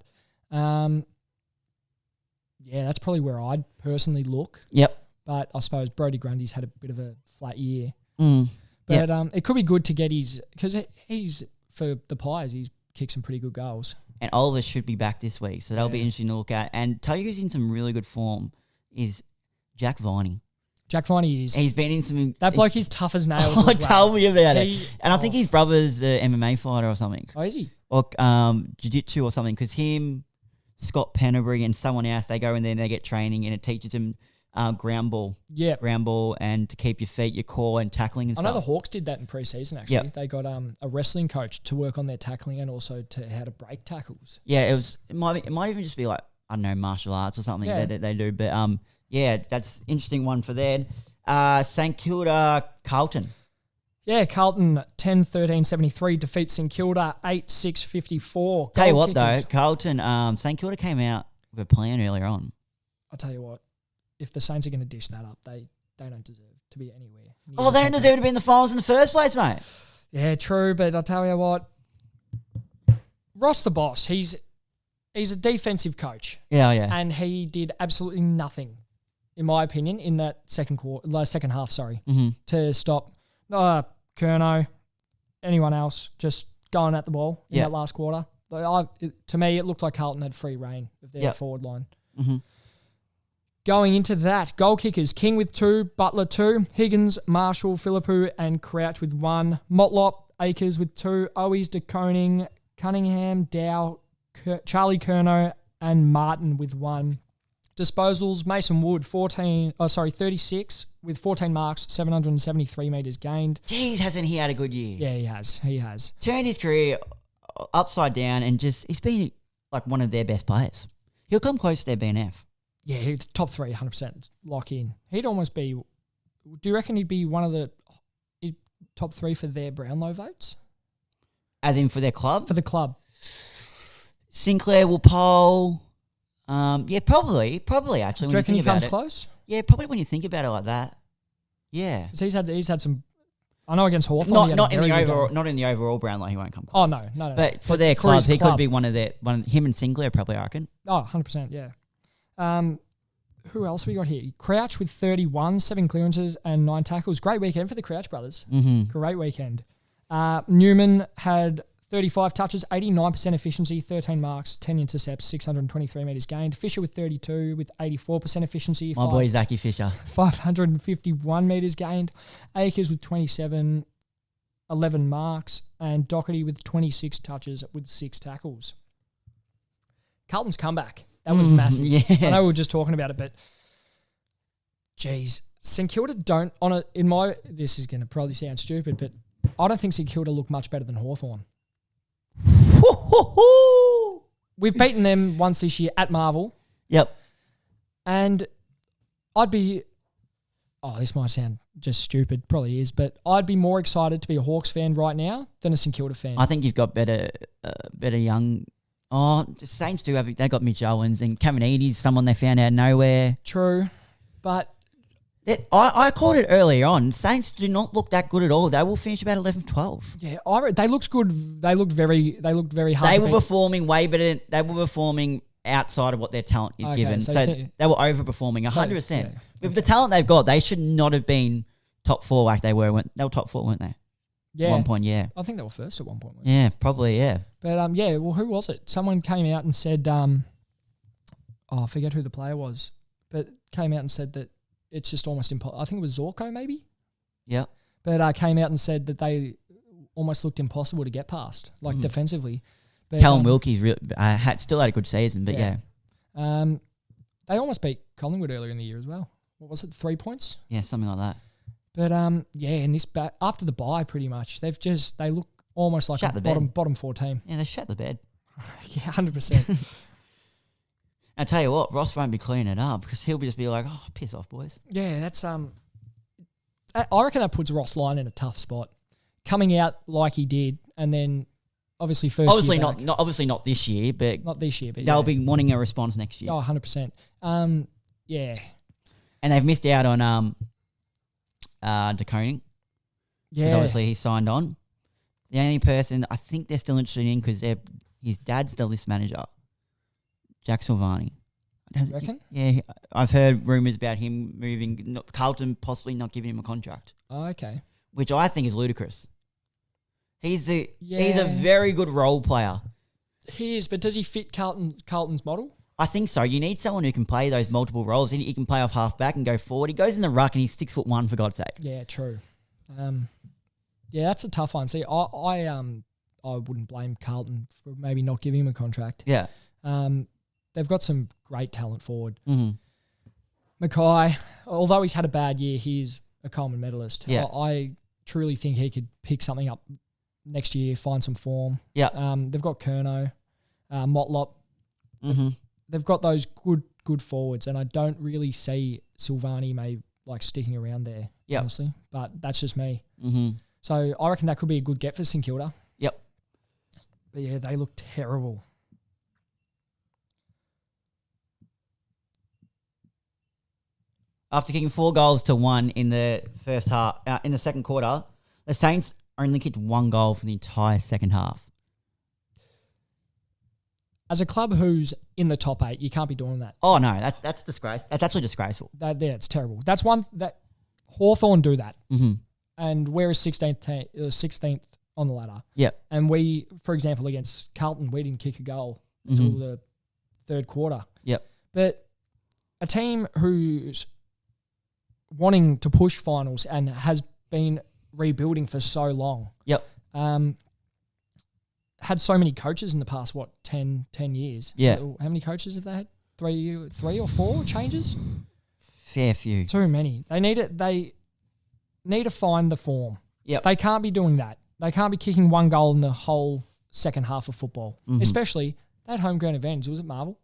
Yeah, that's probably where I'd personally look. Yep. But I suppose Brodie Grundy's had a bit of a flat year. But it could be good to get because he's for the Pies. He's kicked some pretty good goals. And Oliver should be back this week, so that'll be interesting to look at. And tell you who's in some really good form is Jack Viney. Jack Viney is. He's been in some... That bloke is tough as nails as well. Tell me about it. And I think his brother's an MMA fighter or something. Oh, is he? Or jiu-jitsu or something, because him, Scott Pennebury and someone else, they go in there and they get training and it teaches them ground ball. Yeah. Ground ball and to keep your feet, your core and tackling and stuff. I know the Hawks did that in pre-season actually. Yep. They got a wrestling coach to work on their tackling and also to how to break tackles. Yeah, it might even just be like, I don't know, martial arts or something that they do. But that's an interesting one for them. St Kilda Carlton. Yeah, Carlton 10-13-73 defeats St Kilda 8-6-54. Tell you what though, Carlton, St Kilda came out with a plan earlier on. I'll tell you what. If the Saints are going to dish that up, they don't deserve to be anywhere. Oh, they don't deserve to be in the finals in the first place, mate. Yeah, true, but I'll tell you what. Ross the boss, he's a defensive coach. Yeah. And he did absolutely nothing, in my opinion, in that second half, to stop Curnow, anyone else, just going at the ball in that last quarter. To me, it looked like Carlton had free reign of their forward line. Mm-hmm. Going into that, goal kickers, King with 2, Butler 2, Higgins, Marshall, Philippou and Crouch with 1, Motlop, Akers with 2, Owies, De Koning, Cunningham, Dow, Charlie Curnow and Martin with 1. Disposals, Mason Wood, 36 with 14 marks, 773 metres gained. Jeez, hasn't he had a good year? Yeah, he has. Turned his career upside down and he's been like one of their best players. He'll come close to their BNF. Yeah, he's top 3, 100%. Lock in. He'd almost be... Do you reckon he'd be one of the top 3 for their Brownlow votes? As in for their club? For the club. Sinclair will poll. Yeah, probably actually. Do you reckon he comes close? Yeah, probably when you think about it like that. Yeah. So he's had some... I know against Hawthorn. Not in the overall Brownlow, he won't come close. Oh, no. But for their club, he could be one of him and Sinclair probably, I reckon. Oh, 100%, yeah. Who else we got here? Crouch with 31, 7 clearances and 9 tackles. Great weekend for the Crouch brothers. Mm-hmm. Great weekend. Newman had 35 touches, 89% efficiency, 13 marks, 10 intercepts, 623 metres gained. Fisher with 32 with 84% efficiency. My boy Zachy Fisher. 551 metres gained. Akers with 27, 11 marks. And Doherty with 26 touches with 6 tackles. Carlton's comeback. That was massive. Yeah. I know we were just talking about it, but geez, St Kilda don't this is going to probably sound stupid, but I don't think St Kilda look much better than Hawthorn. We've beaten them once this year at Marvel. Yep. And this might sound just stupid, probably is, but I'd be more excited to be a Hawks fan right now than a St Kilda fan. I think you've got better young... Oh, the Saints do have... They got Mitch Owens and Caminiti's someone they found out of nowhere. True, but... I called it earlier on. Saints do not look that good at all. They will finish about 11-12. Yeah, they looked good. They looked very hard. They were performing way better. They were performing outside of what their talent is given. So they were overperforming 100%. Yeah, With the talent they've got, they should not have been top 4 like they were. They were top 4, weren't they? Yeah. At one point, yeah. I think they were first at one point. Yeah, probably, yeah. But, well, who was it? Someone came out and said, I forget who the player was, but came out and said that it's just almost impossible. I think it was Zorko maybe? Yeah. But came out and said that they almost looked impossible to get past, like defensively. But, Callum Wilkie's still had a good season, but yeah. They almost beat Collingwood earlier in the year as well. What was it, 3 points? Yeah, something like that. But, in this after the bye, pretty much, they look almost like a bottom 4 team. Yeah, they shut the bed. Yeah, 100%. I tell you what, Ross won't be cleaning it up because he'll just be like, "Oh, piss off, boys." Yeah, that's I reckon that puts Ross Lyon in a tough spot, coming out like he did, and then obviously obviously year not this year, but not this year, but they'll be wanting a response next year. Oh, 100%. Yeah, and they've missed out on De Koning. Yeah, because obviously he signed on. The only person I think they're still interested in because his dad's the list manager. Jack Silvani. You reckon? Yeah, I've heard rumours about him moving, Carlton possibly not giving him a contract. Oh, okay. Which I think is ludicrous. He's a very good role player. He is, but does he fit Carlton's model? I think so. You need someone who can play those multiple roles. He can play off half back and go forward. He goes in the ruck and he's 6'1" for God's sake. Yeah, true. Yeah, that's a tough one. See, I wouldn't blame Carlton for maybe not giving him a contract. Yeah. They've got some great talent forward. Mm-hmm. Mackay, although he's had a bad year, he's a Coleman medalist. Yeah. I truly think he could pick something up next year, find some form. Yeah. They've got Curnow, Motlop. Mm-hmm. They've got those good forwards, and I don't really see Silvani sticking around there, honestly. But that's just me. Mm-hmm. So I reckon that could be a good get for St Kilda. Yep. But yeah, they look terrible. After kicking 4 goals to 1 in the first half, in the second quarter, the Saints only kicked 1 goal for the entire second half. As a club who's in the top 8, you can't be doing that. Oh no, that's disgrace. That's actually disgraceful. It's terrible. That's one that Hawthorn do that, and we're 16th on the ladder. Yep. And we, for example, against Carlton, we didn't kick a goal until the third quarter. Yep. But a team who's wanting to push finals and has been rebuilding for so long. Yep. Had so many coaches in the past, 10 years? Yeah. How many coaches have they had? 3 or 4 changes? Fair few. Too many. They need to find the form. Yep. They can't be doing that. They can't be kicking 1 goal in the whole second half of football. Especially that home ground advantage. Was it Marvel?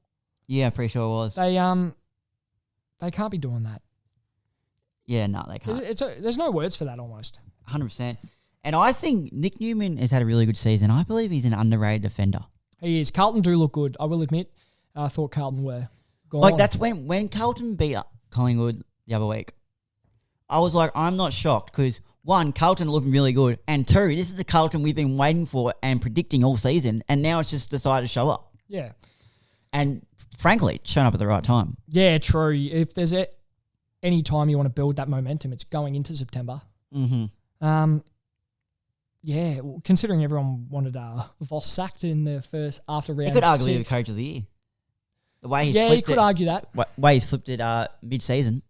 Yeah, pretty sure it was. They can't be doing that. Yeah, no, they can't. There's no words for that almost. 100%. And I think Nick Newman has had a really good season. I believe he's an underrated defender. He is. Carlton do look good, I will admit. I thought Carlton were gone. That's when Carlton beat Collingwood the other week. I was like, I'm not shocked because, 1, Carlton are looking really good, and 2, this is the Carlton we've been waiting for and predicting all season, and now it's just decided to show up. Yeah. And frankly, it's shown up at the right time. Yeah, true. If there's any time you want to build that momentum, it's going into September. Mm-hmm. Yeah, considering everyone wanted Voss sacked in the first after round. He could argue 6. the coach of the year. The way he's flipped you could argue that. Way he's flipped it mid-season.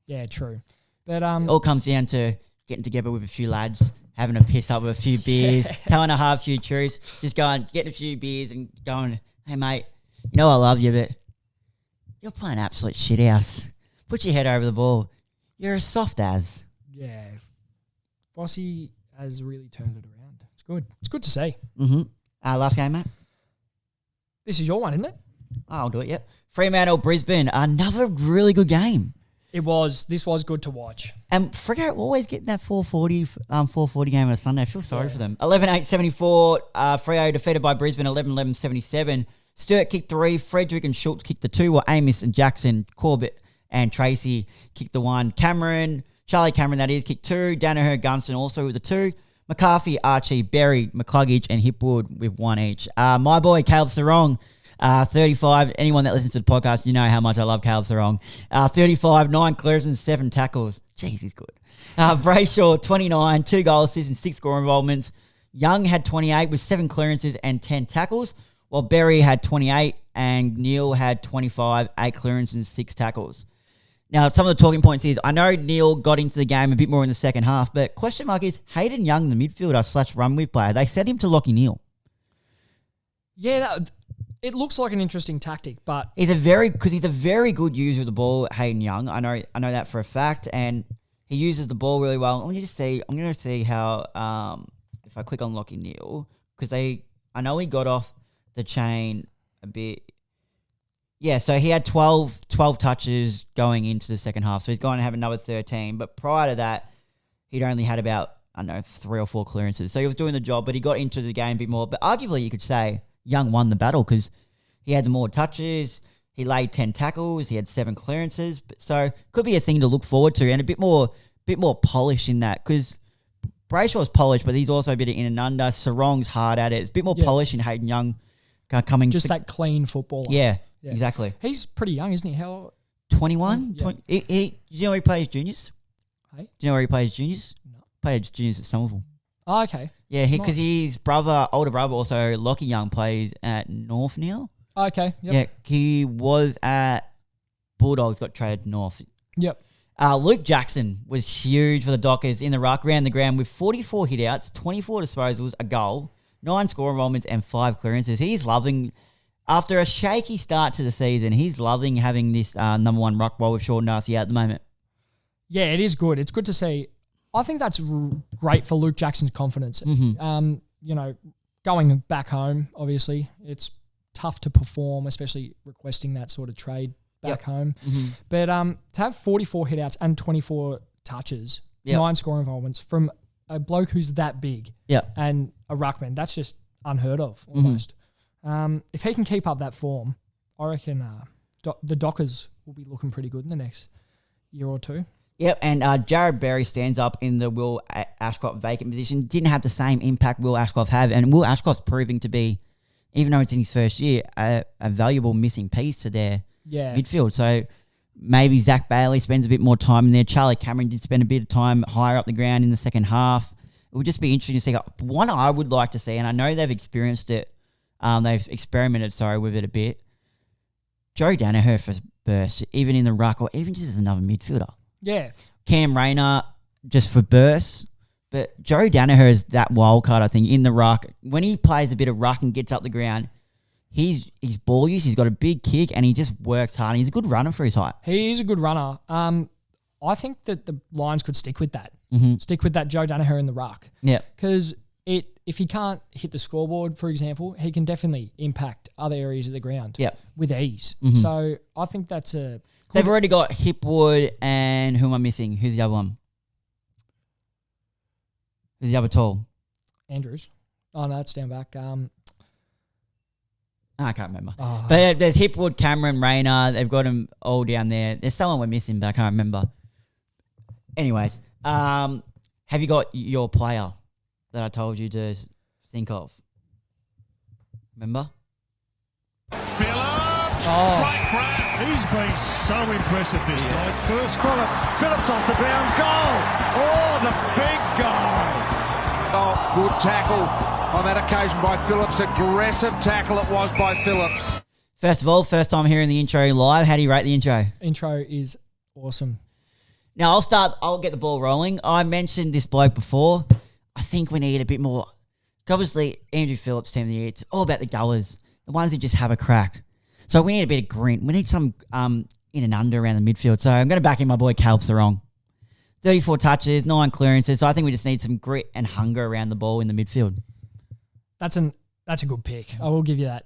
Yeah, true. But it all comes down to getting together with a few lads, having a piss up with a few beers, telling a half few truths, just going, getting a few beers and going, hey mate, you know I love you, but you're playing absolute shit house. Put your head over the ball. You're a soft as. Yeah. Vossi has really turned it around. It's good. It's good to see. Mm-hmm. Last game, mate. This is your one, isn't it? I'll do it, yep. Fremantle, Brisbane. Another really good game. This was good to watch. And Freo always getting that 440 game on a Sunday. I feel sorry for them. 11-8-74. Freo defeated by Brisbane, 11-11-77. Sturt kicked 3. Frederick and Schultz kicked the 2, while Amos and Jackson, Corbett and Tracy kicked the 1. Charlie Cameron, that is, kicked 2. Danaher, Gunston also with the 2. McCarthy, Archie, Berry, McCluggage and Hipwood with 1 each. My boy, Caleb Sarong, 35. Anyone that listens to the podcast, you know how much I love Caleb Sarong. 35, 9 clearances, 7 tackles. Jeez, he's good. Brayshaw, 29, 2 goal assists and 6 score involvements. Young had 28 with 7 clearances and 10 tackles, while Berry had 28 and Neil had 25, 8 clearances and 6 tackles. Now, some of the talking points is, I know Neil got into the game a bit more in the second half, but question mark is Hayden Young, the midfielder / run with player, they sent him to Lockie Neal. Yeah, it looks like an interesting tactic, but He's a very good user of the ball, Hayden Young. I know that for a fact, and he uses the ball really well. I'm going to see how if I click on Lockie Neal, because I know he got off the chain a bit. Yeah, so he had 12 touches going into the second half, so he's going to have another 13. But prior to that, he'd only had about, 3 or 4 clearances. So he was doing the job, but he got into the game a bit more. But arguably, you could say Young won the battle because he had the more touches, he laid 10 tackles, he had 7 clearances. So could be a thing to look forward to, and a bit more polish in that, because Brayshaw's polished, but he's also a bit of in and under. Sarong's hard at it. It's a bit more polish in Hayden Young coming. Just that clean footballer. Yeah. Exactly. He's pretty young, isn't he? How? 21? Yeah. Do you know where he plays juniors? Hey? Do you know where he plays juniors? No. Played juniors at Somerville. Oh, okay. Yeah, because his older brother, also Lockie Young, plays at North now. Oh, okay. Yep. Yeah, he was at Bulldogs, got traded to North. Yep. Luke Jackson was huge for the Dockers in the ruck, ran the ground with 44 hitouts, 24 disposals, a goal, 9 score involvements and 5 clearances. He's loving... After a shaky start to the season, he's loving having this number 1 ruck role with Sean Darcy out at the moment. Yeah, it is good. It's good to see. I think that's great for Luke Jackson's confidence. Mm-hmm. Going back home, obviously, it's tough to perform, especially requesting that sort of trade back home. Mm-hmm. But to have 44 hitouts and 24 touches, 9 score involvements from a bloke who's that big and a ruckman, that's just unheard of almost. Mm-hmm. If he can keep up that form, I reckon the Dockers will be looking pretty good in the next year or two. Yep, and Jared Berry stands up in the Will Ashcroft vacant position. Didn't have the same impact Will Ashcroft had, and Will Ashcroft's proving to be, even though it's in his first year, a valuable missing piece to their midfield. So maybe Zach Bailey spends a bit more time in there. Charlie Cameron did spend a bit of time higher up the ground in the second half. It would just be interesting to see. One I would like to see, and I know they've experienced it, they've experimented, with it a bit. Joe Danaher for bursts, even in the ruck or even just as another midfielder. Yeah. Cam Rayner just for bursts. But Joe Danaher is that wild card, I think, in the ruck. When he plays a bit of ruck and gets up the ground, he's ball use, he's got a big kick and he just works hard. And he's a good runner for his height. He is a good runner. I think that the Lions could stick with that. Mm-hmm. Stick with that Joe Danaher in the ruck. Yeah. Because if he can't hit the scoreboard, for example, he can definitely impact other areas of the ground with ease. Mm-hmm. So I think that's a... They've already got Hipwood and who am I missing? Who's the other one? Who's the other tall? Andrews. Oh, no, it's down back. I can't remember. But there's Hipwood, Cameron, Rayner. They've got them all down there. There's someone we're missing, but I can't remember. Anyways, have you got your player that I told you to think of? Remember? Phillips! Great grab. He's been so impressive, this bloke. First quality. Phillips off the ground. Goal! Oh, the big goal! Oh, good tackle on that occasion by Phillips. Aggressive tackle it was by Phillips. First of all, first time hearing the intro live. How do you rate the intro? Intro is awesome. Now, I'll get the ball rolling. I mentioned this bloke before. I think we need a bit more. Obviously, Andrew Phillips, team of the year, it's all about the goers, the ones who just have a crack. So we need a bit of grit. We need some in and under around the midfield. So I'm going to back in my boy Caleb Sarong. 34 touches, 9 clearances. So I think we just need some grit and hunger around the ball in the midfield. That's a good pick. I will give you that.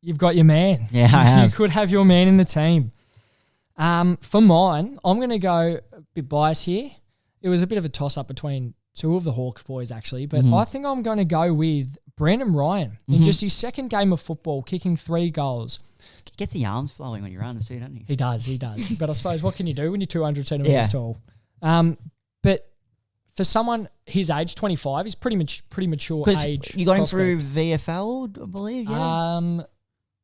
You've got your man. Yeah, I have. You could have your man in the team. For mine, I'm going to go a bit biased here. It was a bit of a toss-up between two of the Hawks boys, actually. But I think I'm going to go with Brandon Ryan in just his second game of football, kicking 3 goals. Gets the arms flowing when you run too, doesn't he? He does. But I suppose what can you do when you're 200 centimetres tall? But for someone his age, 25, he's pretty mature age. You got him through VFL, I believe, yeah?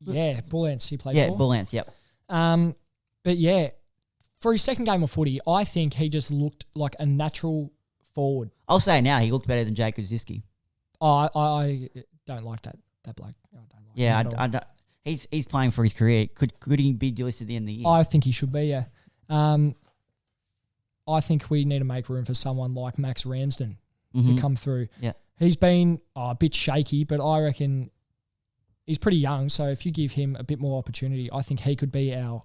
Yeah, Bullants he played Yeah, for. Bullants, yep. But yeah, for his second game of footy, I think he just looked like a natural forward. I'll say now, he looked better than Jake Koziski. I don't like that bloke. I don't like Yeah, him at all. I don't, he's playing for his career. Could he be delisted at the end of the year? I think he should be, yeah. I think we need to make room for someone like Max Ramsden to come through. Yeah. He's been a bit shaky, but I reckon he's pretty young, so if you give him a bit more opportunity, I think he could be our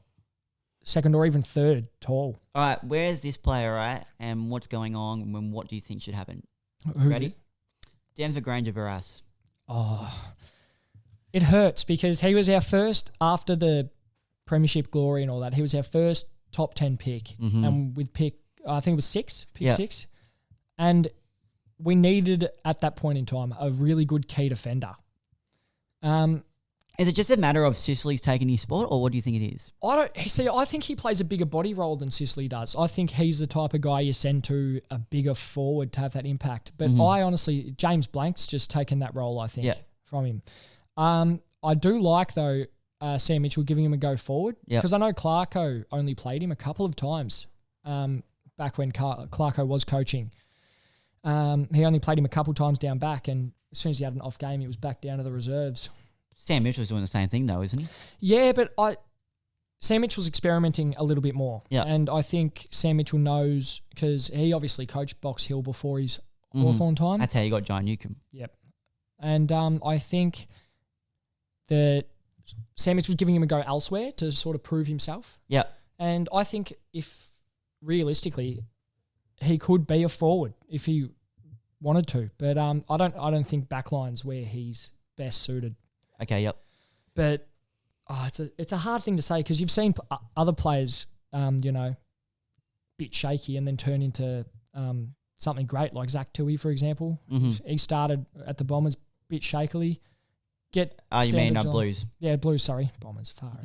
second or even third tall. All right, where's this player at and what's going on and what do you think should happen? Who's Ready? it? Denver Granger Barras. Oh, it hurts because he was our first, after the premiership glory and all that, he was our first top 10 pick. And with pick, I think it was 6. And we needed, at that point in time, a really good key defender. Is it just a matter of Sicily's taking his spot, or what do you think it is? I think he plays a bigger body role than Sicily does. I think he's the type of guy you send to a bigger forward to have that impact. But I honestly, James Blank's just taken that role, I think, from him. I do like, though, Sam Mitchell giving him a go forward, because I know Clarko only played him a couple of times back when Clarko was coaching. He only played him a couple of times down back, and as soon as he had an off game, he was back down to the reserves. Sam Mitchell's doing the same thing though, isn't he? Yeah, but Sam Mitchell's experimenting a little bit more. Yeah. And I think Sam Mitchell knows, because he obviously coached Box Hill before his Hawthorn time. That's how you got John Newcomb. Yep. And I think that Sam Mitchell's giving him a go elsewhere to sort of prove himself. Yep. And I think if realistically he could be a forward if he wanted to. But I don't think backline's where he's best suited. Okay, yep. But it's a hard thing to say, because you've seen other players, bit shaky and then turn into something great, like Zach Tui, for example. He started at the Bombers a bit shakily. You mean Blues? Yeah, Blues, sorry. Bombers, far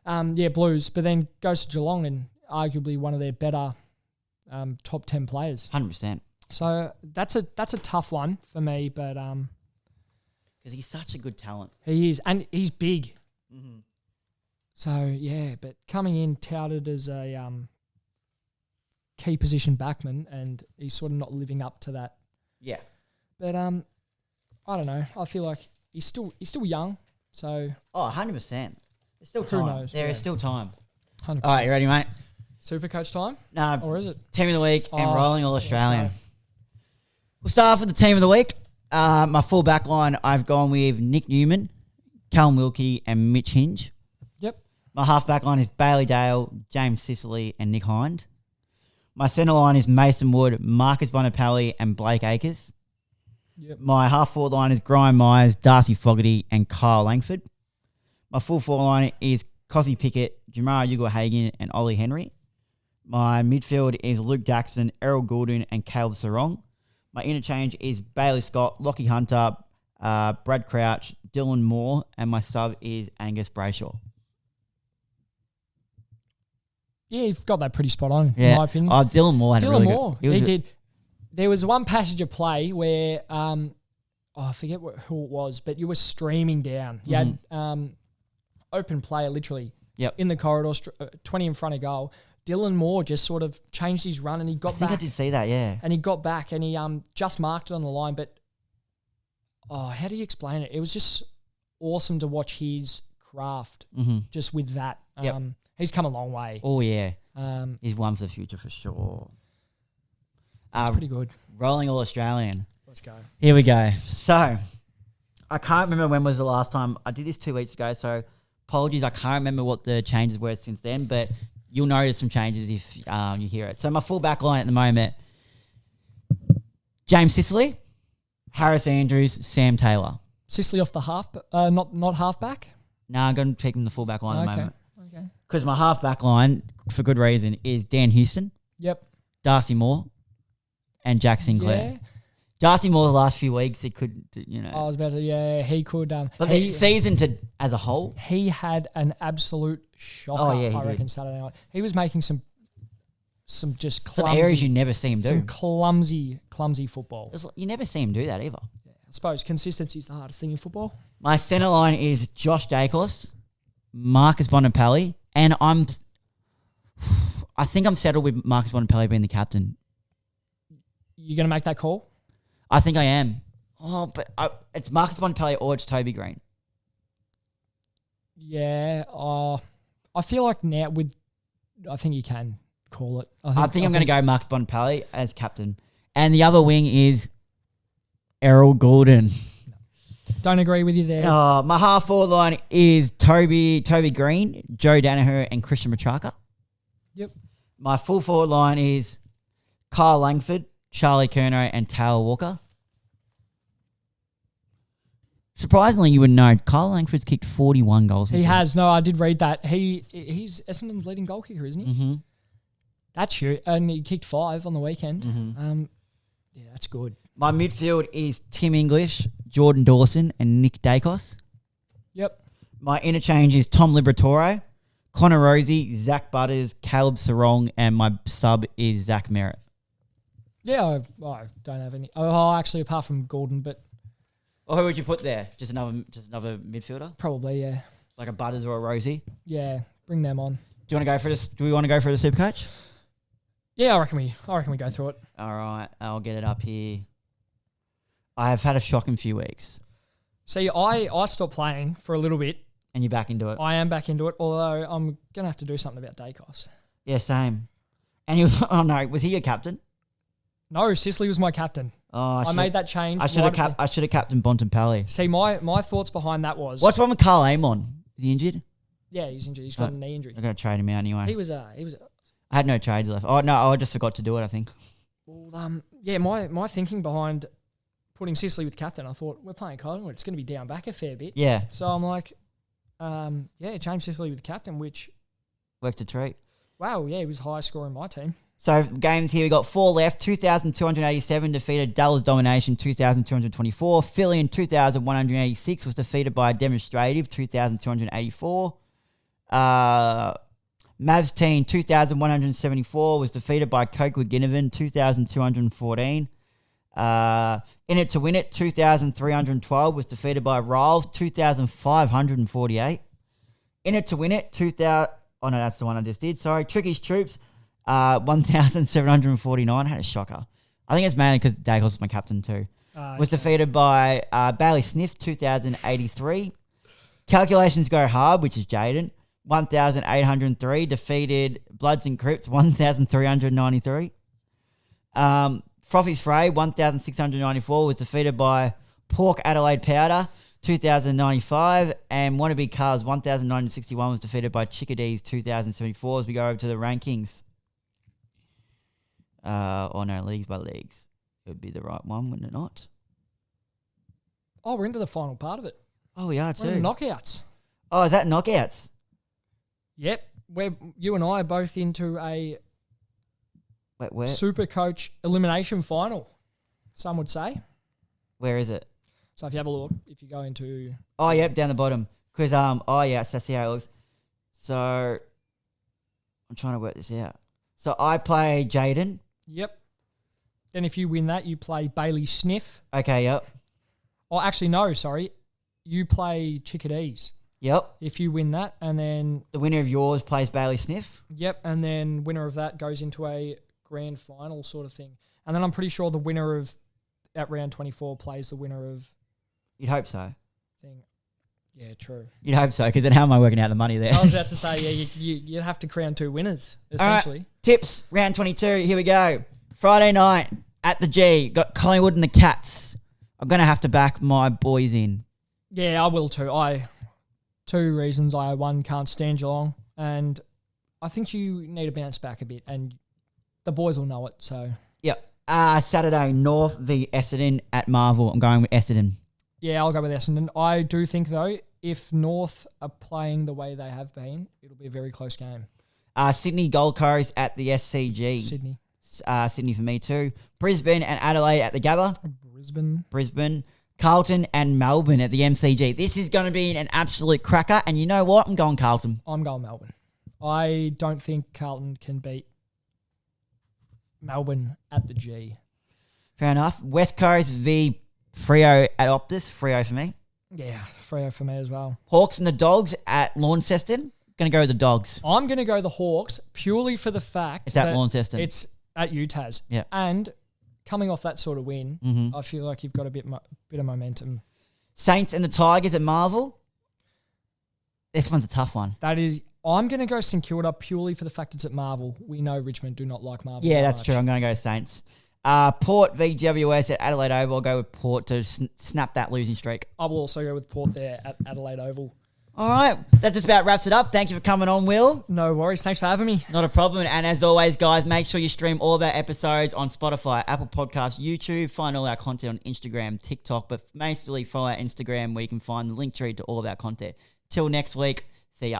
out. Blues, but then goes to Geelong and arguably one of their better top 10 players. 100%. So that's a tough one for me, but... because he's such a good talent. He is, and he's big. So, yeah, but coming in touted as a key position backman, and he's sort of not living up to that. Yeah. But I don't know. I feel like he's still young. So 100%. There's still time. Who knows? There is still time. 100%. All right, you ready, mate? Super coach time? No. Or is it? Team of the week and rolling all Australian. We'll start off with the team of the week. My full back line, I've gone with Nick Newman, Callum Wilkie, and Mitch Hinge. Yep. My half back line is Bailey Dale, James Sicily, and Nick Hind. My centre line is Mason Wood, Marcus Bonapelli, and Blake Acres. Yep. My half forward line is Brian Myers, Darcy Fogarty, and Kyle Langford. My full forward line is Cossie Pickett, Jamara Ugle-Hagan, and Ollie Henry. My midfield is Luke Jackson, Errol Goulden, and Caleb Sarong. My interchange is Bailey Scott, Lockie Hunter, Brad Crouch, Dylan Moore, and my sub is Angus Brayshaw. Yeah, you've got that pretty spot on, in my opinion. Dylan Moore had a really Moore, good... he did. There was one passage of play where, I forget who it was, but you were streaming down. You had open player, literally, in the corridor, 20 in front of goal. Dylan Moore just sort of changed his run and he got back. I think I did see that, yeah. And he got back and he just marked it on the line. But, how do you explain it? It was just awesome to watch his craft just with that. He's come a long way. Oh, yeah. He's one for the future for sure. That's pretty good. Rolling all Australian. Let's go. Here we go. So, I can't remember when was the last time. I did this 2 weeks ago, so apologies. I can't remember what the changes were since then, but you'll notice some changes if you hear it. So, my full back line at the moment, James Sicily, Harris Andrews, Sam Taylor. Sicily off the half, not half back? No, I'm going to keep him the full back line at the moment. Okay. Because my half back line, for good reason, is Dan Houston. Yep. Darcy Moore. And Jack Sinclair. Yeah. Darcy Moore the last few weeks, he could, I was about to, he could. But the season as a whole. He had an absolute shocker, I reckon, Saturday night. He was making some just clumsy. Some areas you never see him do. Some clumsy football. You never see him do that either. Yeah, suppose consistency is the hardest thing in football. My centre line is Josh Daicos, Marcus Bontempelli, and I think I'm settled with Marcus Bontempelli being the captain. You going to make that call? I think I am. Oh, but it's Marcus Bontempelli or it's Toby Green. Yeah. I feel like now I think you can call it. I think I'm going to go Marcus Bontempelli as captain. And the other wing is Errol Gordon. Don't agree with you there. My half forward line is Toby Green, Joe Danaher, and Christian Matraka. Yep. My full forward line is Kyle Langford, Charlie Curnow, and Taylor Walker. Surprisingly, you would know Kyle Langford's kicked 41 goals. He has. No, I did read that. He's Essendon's leading goal kicker, isn't he? Mm-hmm. That's huge. And he kicked 5 on the weekend. Mm-hmm. Yeah, that's good. My midfield is Tim English, Jordan Dawson, and Nick Daicos. Yep. My interchange is Tom Liberatore, Connor Rosie, Zach Butters, Caleb Sarong, and my sub is Zach Merritt. Yeah, I don't have any. Oh, actually, apart from Gordon, but Or who would you put there? Just another midfielder? probably, yeah. Like a Butters or a Rosie? Yeah, bring them on. Do you want to go for this? Do we want to go for the Supercoach? Yeah, I reckon we go through it. All right, I'll get it up here. I have had a shocking few weeks. See, I stopped playing for a little bit. And you're back into it? I am back into it, although I'm going to have to do something about Daicos. Yeah, same. And he was, was he your captain? No, Sicily was my captain. Oh, I made that change. I should have captained Bontempelli. See, my thoughts behind that was... What's wrong with Carl Amon? Is he injured? Yeah, he's injured. He's got a knee injury. I'm going to trade him out anyway. He was I had no trades left. Oh, no, I just forgot to do it, I think. Well, yeah, my thinking behind putting Sicily with captain, I thought, we're playing Collingwood. It's going to be down back a fair bit. Yeah. So I'm like, change Sicily with captain, which... Worked a treat. Wow, yeah, he was highest scorer in my team. So games here, we got 4 left. 2,287 defeated Dallas Domination, 2,224. Philly in 2,186 was defeated by a demonstrative, 2,284. Mavs team, 2,174 was defeated by Cokewood Ginnivan, 2,214. In it to win it, 2,312 was defeated by Riles, 2,548. In it to win it, 2,000... Oh, no, that's the one I just did. Sorry. Tricky's Troops, 1,749. Had a shocker. I think it's mainly because Daicos was my captain too. Was defeated by Bailey Sniff, 2,083. Calculations Go Hard, which is Jaden, 1,803. Defeated Bloods and Crips, 1,393. Frothy's Fray, 1,694. Was defeated by Pork Adelaide Powder, 2,095, and Wannabe Cars, 1,961 was defeated by Chickadees, 2,074 as we go over to the rankings. Leagues by leagues. It would be the right one, wouldn't it not? Oh, we're into the final part of it. Oh, we are too. We're in the knockouts. Oh, is that knockouts? Yep. You and I are both into a Where? Super Coach elimination final, some would say. Where is it? So if you have a look, if you go into... Oh, yep, down the bottom. Because, so that's how it looks. So, I'm trying to work this out. So, I play Jaden. Yep. Then if you win that, you play Bailey Sniff. Okay, yep. Oh, actually, no, sorry. You play Chickadees. Yep. If you win that, and then... The winner of yours plays Bailey Sniff. Yep, and then winner of that goes into a grand final sort of thing. And then I'm pretty sure the winner of... At round 24 plays the winner of... You'd hope so. Thing. Yeah, true. You'd hope so, because then how am I working out the money there? I was about to say, yeah, you'd have to crown 2 winners, essentially. All right, tips, round 22, here we go. Friday night at the G, got Collingwood and the Cats. I'm going to have to back my boys in. Yeah, I will too. 2 reasons. One, can't stand Geelong, and I think you need to bounce back a bit, and the boys will know it, so... Yep. Saturday, North v Essendon at Marvel. I'm going with Essendon. Yeah, I'll go with Essendon. I do think, though, if North are playing the way they have been, it'll be a very close game. Sydney Gold Coast at the SCG. Sydney. Sydney for me too. Brisbane and Adelaide at the Gabba. Brisbane. Carlton and Melbourne at the MCG. This is going to be an absolute cracker. And you know what? I'm going Carlton. I'm going Melbourne. I don't think Carlton can beat Melbourne at the G. Fair enough. West Coast v Freo at Optus. Freo for me. Yeah, Freo for me as well. Hawks and the Dogs at Launceston. Going to go with the Dogs. I'm going to go the Hawks purely for the fact It's at Launceston. It's at UTAS. Yeah. And coming off that sort of win, I feel like you've got a bit of momentum. Saints and the Tigers at Marvel. This one's a tough one. I'm going to go St Kilda purely for the fact it's at Marvel. We know Richmond do not like Marvel. Yeah, that's true. I'm going to go Saints. Port v GWS at Adelaide Oval. I'll go with Port to snap that losing streak. I will also go with Port there at Adelaide Oval. All right. That just about wraps it up. Thank you for coming on, Will. No worries. Thanks for having me. Not a problem. And as always, guys, make sure you stream all of our episodes on Spotify, Apple Podcasts, YouTube. Find all our content on Instagram, TikTok, but mostly follow our Instagram where you can find the link tree to all of our content. Till next week. See ya.